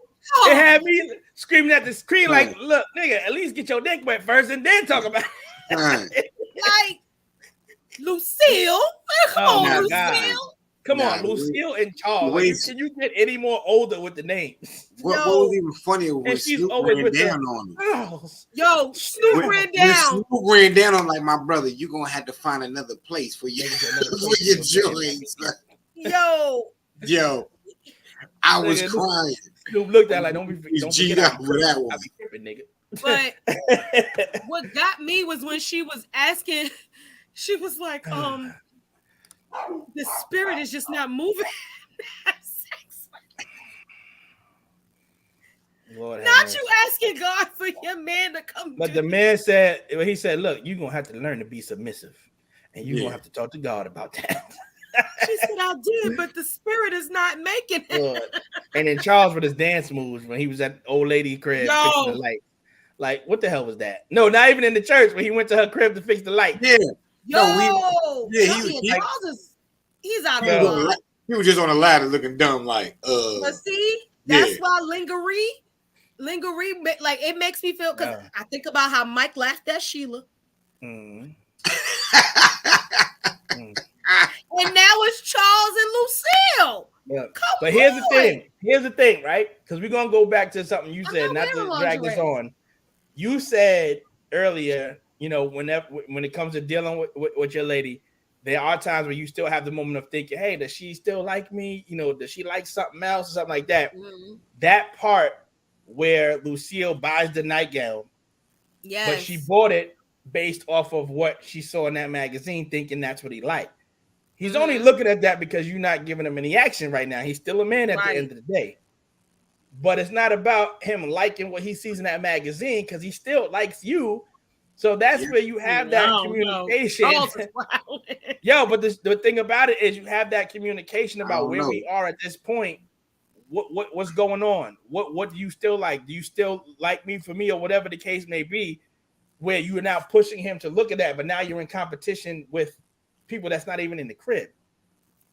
It had me screaming at the screen like, look, nigga, at least get your dick wet first and then talk about it. Like, Lucille? Come on, Lucille. God. Come on, Lucille and Charles. Like, can you get any more older with the names? What was even funnier was Snoop ran down on him. Yo, Snoop ran down. Snoop ran down on like, my brother, you're going to have to find another place for your joints. Yo, I was crying. Snoop looked at like, don't G'd up with that one. Nigga. But what got me was when she was asking, she was like, the spirit is just not moving. Lord not you asking God for your man to come. But the man said, he said, look, you're going to have to learn to be submissive. And you're going to have to talk to God about that. She said, I did, but the spirit is not making it. And then Charles with his dance moves when he was at the old lady crib fixing the light. Like, what the hell was that? No, not even in the church, but he went to her crib to fix the light. Yeah. He's out of line. He was just on a ladder looking dumb, like, But see, that's why lingerie, like, it makes me feel, because I think about how Mike laughed at Sheila. And now it's Charles and Lucille. Yeah. But here's the thing. Here's the thing, right? Because we're gonna go back to something you said, not to drag this on. You said earlier, you know, when it comes to dealing with your lady, there are times where you still have the moment of thinking, hey, does she still like me? You know, does she like something else or something like that? Mm-hmm. That part where Lucille buys the nightgown, but she bought it based off of what she saw in that magazine, thinking that's what he liked. He's only looking at that because you're not giving him any action right now. He's still a man at the end of the day. But it's not about him liking what he sees in that magazine because he still likes you. So that's where you have that communication. Yo, but the thing about it is you have that communication about where we are at this point. what's going on? What do you still like? Do you still like me for me, or whatever the case may be? Where you are now pushing him to look at that, but now you're in competition with people that's not even in the crib.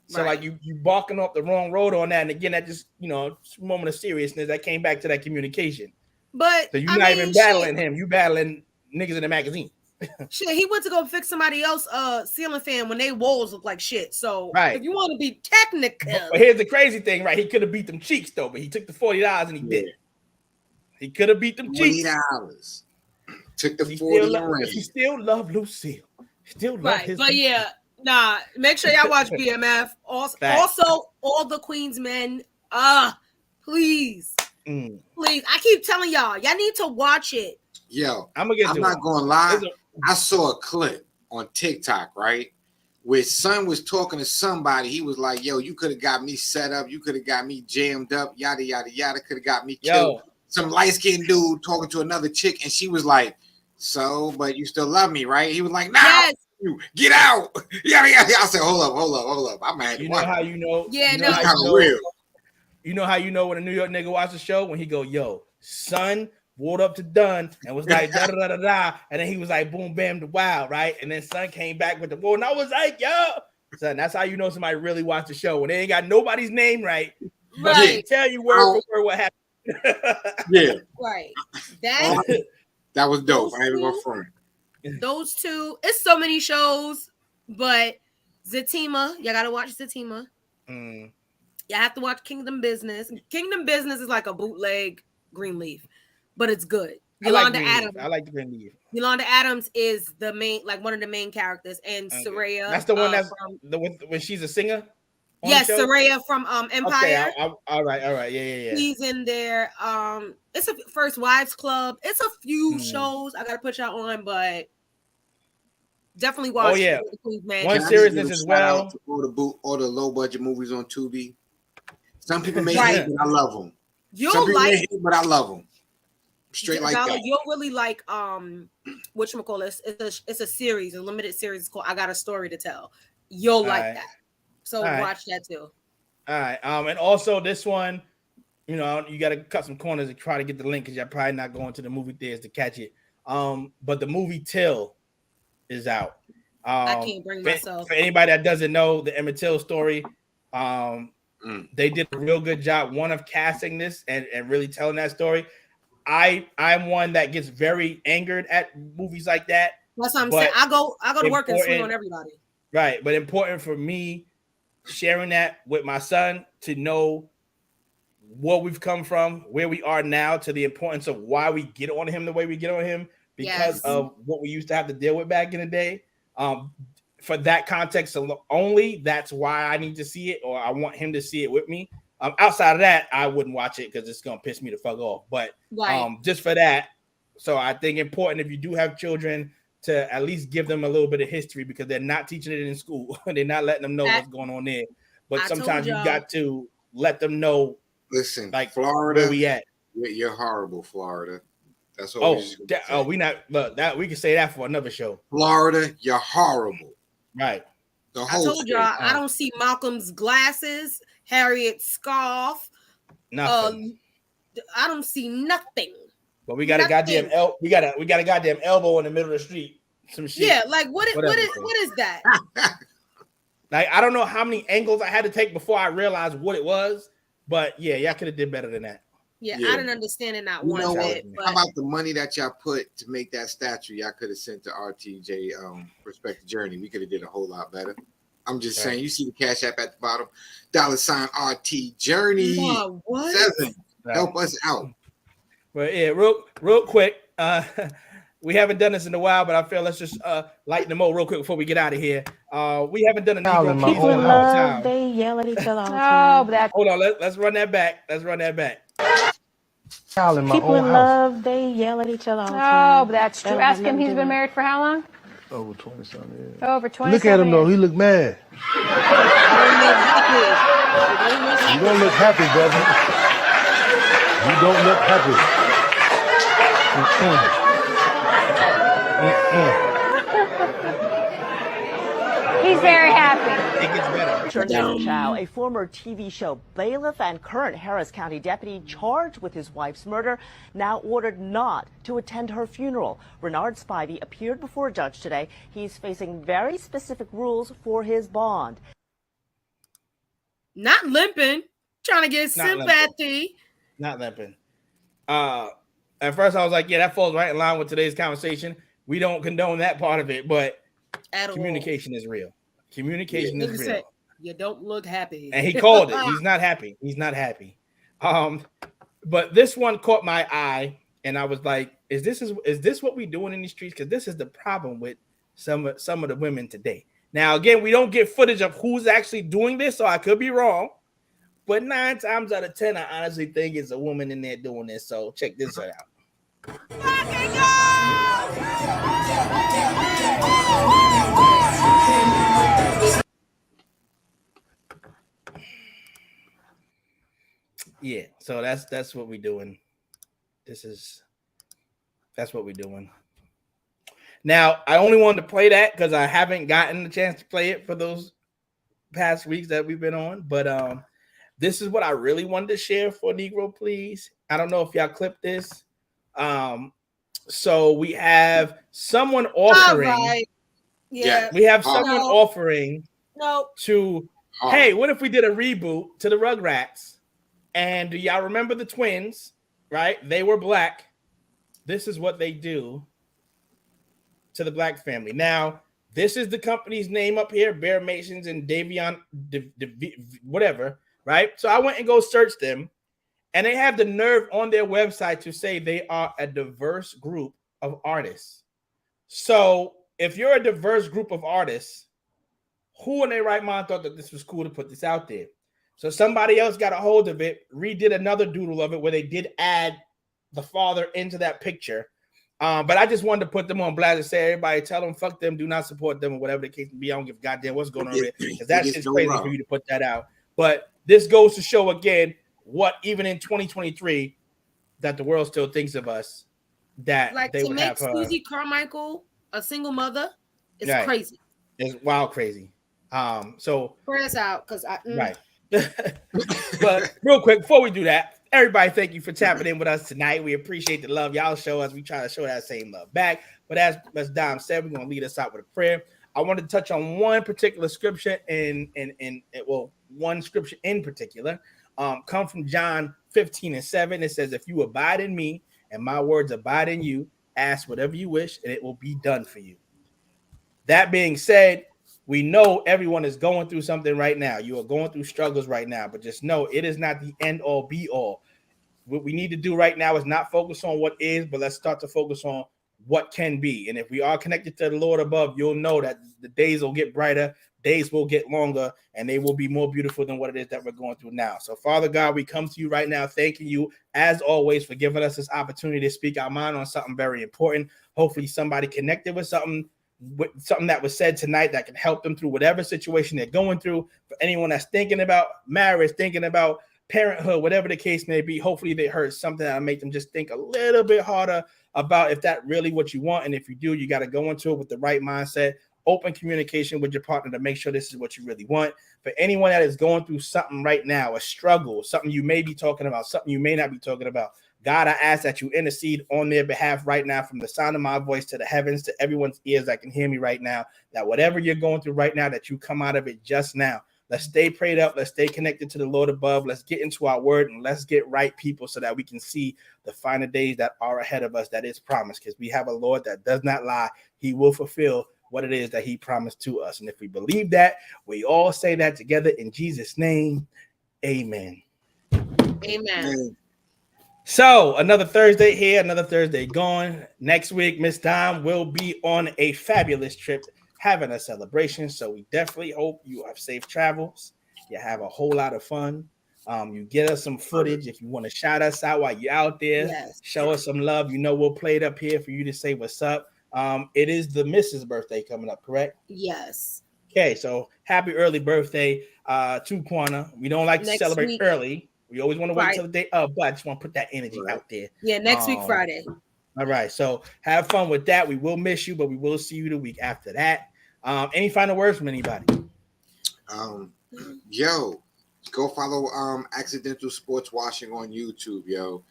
So like you barking up the wrong road on that, and again, that just moment of seriousness that came back to that communication. But so you're not even battling him, you battling niggas in the magazine. Shit, he went to go fix somebody else ceiling fan when they walls look like shit. So if you want to be technical, but here's the crazy thing, right? He could have beat them cheeks though, but he took the $40 and he did. He could have beat them cheeks. $40. Took the 40. He still loved Lucille. Still loved his. But yeah. Nah, make sure y'all watch BMF. Also, all the Queen's Men. Please. Please. I keep telling y'all need to watch it. Yo, I'm not gonna lie. I saw a clip on TikTok, right? Where son was talking to somebody. He was like, yo, you could have got me set up, you could have got me jammed up, yada yada yada, could have got me killed. Some light-skinned dude talking to another chick, and she was like, so, but you still love me, right? He was like, nah. You get out. Yeah. I said, hold up. I'm mad. You know how you know? Yeah, no. Kind of real. You know how you know when a New York nigga watch the show? When he go, yo, son walked up to Dunn and was like, da da da da, and then he was like, boom, bam, the wild, right? And then son came back with the whoa, and I was like, yo, son, that's how you know somebody really watched the show when they ain't got nobody's name right. But they tell you word for word what happened. Right. That was dope. I ain't even gonna front. Those two, it's so many shows, but Zatima, y'all gotta watch Zatima. Y'all have to watch Kingdom Business. Kingdom Business is like a bootleg Greenleaf, but it's good. Yolanda Adams. I like the Greenleaf. Yolanda Adams is the main, like one of the main characters, and Soraya. That's the one that's when she's a singer. Yes, Soraya from Empire. Okay, all right, yeah. He's in there. It's a First Wives Club. It's a few shows I gotta put y'all on, but definitely watch. Oh yeah, Man. One seriousness as well. All the low budget movies on Tubi. Some people may hate, but I love them. Some people may hate, but I love them. Straight like that. You'll really like whatchamacallit. It's a series, a limited series. It's called I Got a Story to Tell. You'll like that. So watch that too. All right. And also this one, you got to cut some corners and try to get the link because you're probably not going to the movie theaters to catch it. But the movie Till is out. I can't bring myself. For anybody that doesn't know the Emmett Till story, they did a real good job, one, of casting this and really telling that story. I'm one that gets very angered at movies like that. That's what I'm saying. I go to work and swing on everybody. Right, but important for me sharing that with my son to know what we've come from, where we are now, to the importance of why we get on him the way we get on him because of what we used to have to deal with back in the day. For that context only, that's why I need to see it, or I want him to see it with me. Outside of that, I wouldn't watch it because it's gonna piss me the fuck off. But just for that, so I think important if you do have children to at least give them a little bit of history because they're not teaching it in school. They're not letting them know what's going on there. But sometimes you got to let them know. Listen, like Florida, where we at? You're horrible, Florida. That's what. We not. Look, that we can say that for another show. Florida, you're horrible. Right. I told y'all I don't see Malcolm's glasses, Harriet's scarf. Nothing. I don't see nothing. But we got a goddamn we got a goddamn elbow in the middle of the street. Some shit. Yeah, like what is that? Like I don't know how many angles I had to take before I realized what it was, but yeah, y'all could have did better than that. Yeah, I didn't understand it not one bit. How about the money that y'all put to make that statue? Y'all could have sent to RTJ Respect the Journey. We could have did a whole lot better. I'm just saying. You see the Cash App at the bottom, $RT Journey 7. Help us out. But yeah, real quick. We haven't done this in a while, but I feel let's just lighten the mode real quick before we get out of here. We haven't done a Negro Keys in a long time. They yell at each other all the time. Hold on, let's run that back. People in love, they yell at each other all the time. Oh, that's true. Ask him, he's been married for how long? Over 20-something years. Over 20. Look at him though, he look mad. You don't look happy, brother. You don't look happy. He's very happy. It gets better. Chow, a former TV show bailiff and current Harris County deputy charged with his wife's murder, now ordered not to attend her funeral. Renard Spivey appeared before a judge today. He's facing very specific rules for his bond. Not limping, trying to get sympathy. Not limping. At first I was like, yeah, that falls right in line with today's conversation. We don't condone that part of it, but communication is real. Communication is real. Said, you don't look happy. And he called it. He's not happy. He's not happy. But this one caught my eye, and I was like, is this what we doing in these streets? Because this is the problem with some of the women today. Now, again, we don't get footage of who's actually doing this, so I could be wrong. But 9 times out of 10, I honestly think it's a woman in there doing this. So check this out. Yeah, so that's what we're doing. That's what we're doing. Now, I only wanted to play that because I haven't gotten the chance to play it for those past weeks that we've been on. But this is what I really wanted to share for Negro Please. I don't know if y'all clipped this. So we have someone offering. Right. Yeah, we have someone offering to. Hey, what if we did a reboot to the Rugrats? And do y'all remember the twins? Right? They were black. This is what they do to the black family. Now, this is the company's name up here, Bear Masons and Davion, whatever. Right? So I went and go search them. And they have the nerve on their website to say they are a diverse group of artists. So if you're a diverse group of artists, who in their right mind thought that this was cool to put this out there? So somebody else got a hold of it, redid another doodle of it where they did add the father into that picture. But I just wanted to put them on blast and say, everybody tell them, fuck them, do not support them, or whatever the case may be. I don't give a goddamn what's going on with it, because that's just crazy for you to put that out. But this goes to show again, what even in 2023 that the world still thinks of us, that like they to would make have her. Susie Carmichael a single mother is crazy. It's wild crazy. So prayers out because I right. But real quick before we do that, everybody, thank you for tapping in with us tonight. We appreciate the love y'all show us. We try to show that same love back. But as Dom said, we're gonna lead us out with a prayer. I wanted to touch on one particular scripture one scripture in particular. Come from John 15:7. It says, if you abide in me and my words abide in you, ask whatever you wish and it will be done for you. That being said, we know everyone is going through something right now. You are going through struggles right now, but just know it is not the end all be all. What we need to do right now is not focus on what is, but let's start to focus on what can be. And if we are connected to the Lord above, you'll know that the days will get brighter, days will get longer, and they will be more beautiful than what it is that we're going through now. So, Father God, we come to you right now, thanking you, as always, for giving us this opportunity to speak our mind on something very important. Hopefully somebody connected with something that was said tonight that can help them through whatever situation they're going through. For anyone that's thinking about marriage, thinking about parenthood, whatever the case may be, hopefully they heard something that'll make them just think a little bit harder about if that's really what you want. And if you do, you got to go into it with the right mindset, open communication with your partner to make sure this is what you really want. For anyone that is going through something right now, a struggle, something you may be talking about, something you may not be talking about, God, I ask that you intercede on their behalf right now, from the sound of my voice to the heavens, to everyone's ears that can hear me right now, that whatever you're going through right now, that you come out of it just now. Let's stay prayed up. Let's stay connected to the Lord above. Let's get into our word and let's get right people so that we can see the final days that are ahead of us that is promised, because we have a Lord that does not lie. He will fulfill what it is that he promised to us. And if we believe that, we all say that together in Jesus' name. Amen. Amen. So another Thursday here, another Thursday gone. Next week, Miss Dom will be on a fabulous trip, having a celebration. So we definitely hope you have safe travels. You have a whole lot of fun. You get us some footage. If you want to shout us out while you're out there, show us some love. You know, we'll play it up here for you to say what's up. It is the Mrs. birthday coming up, correct? Yes. Okay, so happy early birthday to Quana. We don't like to celebrate early. We always want to wait until the day up, but I just want to put that energy out there. Yeah, next week, Friday. All right, so have fun with that. We will miss you, but we will see you the week after that. Any final words from anybody? Yo, go follow Accidental Sports Washing on YouTube, yo.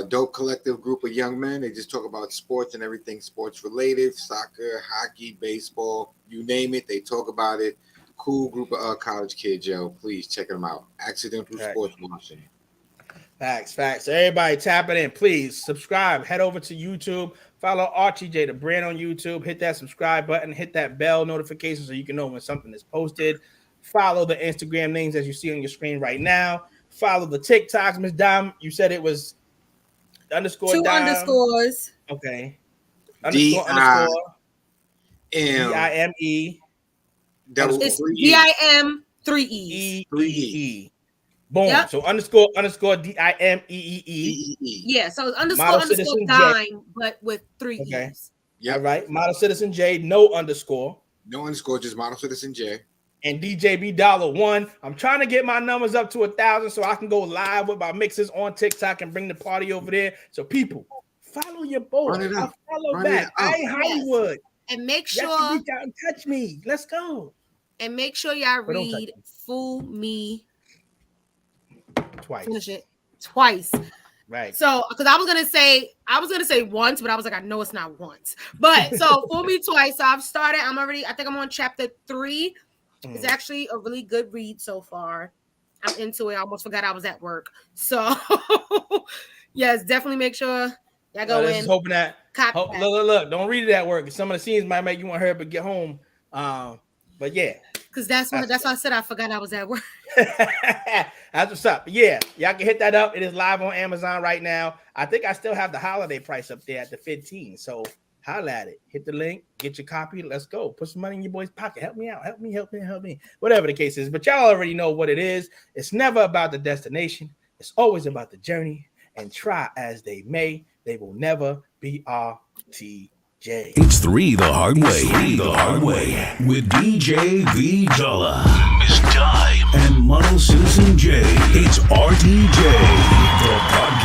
Dope collective group of young men. They just talk about sports and everything sports related, soccer, hockey, baseball, you name it. They talk about it. Cool group of college kids, yo. Please check them out. Accidental Sports Washing. Facts. Everybody tap it in. Please subscribe. Head over to YouTube. Follow RTJ, the brand on YouTube. Hit that subscribe button. Hit that bell notification so you can know when something is posted. Follow the Instagram names as you see on your screen right now. Follow the TikToks. Ms. Dom, you said it was underscore two Dom. underscores. Okay. D-I-M. D-I-M-E. It's D-I-M 3 E's. 3 E. Boom. Yep. So underscore D-I-M-E-E-E. Yeah, so it's Model underscore Citizen dime, but with 3 Okay. E's. Yeah. All right. Model Citizen J, no underscore. No underscore, just Model Citizen J. And DJB $1. I'm trying to get my numbers up to 1,000 so I can go live with my mixes on TikTok and bring the party over there. So people, follow your boy. Run it up. Follow Run back. it up. I ain't Hollywood. And make Y'all can sure reach out and touch me. Let's go. and make sure y'all But don't touch read me. Fool Me Twice. Finish it twice. Right. So, because I was gonna say once, but I was like, I know it's not once. But so Fool Me Twice. So I've started. I think I'm on chapter 3. It's actually a really good read so far. I'm into it. I almost forgot I was at work. So yes, definitely make sure y'all go in. Just hoping that. Look. Don't read it at work. Some of the scenes might make you want to hurry up and get home. But yeah. Because that's why I said I forgot I was at work. That's what's up. But yeah, y'all can hit that up. It is live on Amazon right now. I think I still have the holiday price up there at the 15. So holla at it. Hit the link. Get your copy. Let's go. Put some money in your boy's pocket. Help me out. Help me. Whatever the case is. But y'all already know what it is. It's never about the destination. It's always about the journey. And try as they may, they will never be RTJ. It's 3 the hard way. With DJ V Dollar, Miss Dime, and Model Citizen J. It's RTJ, the podcast.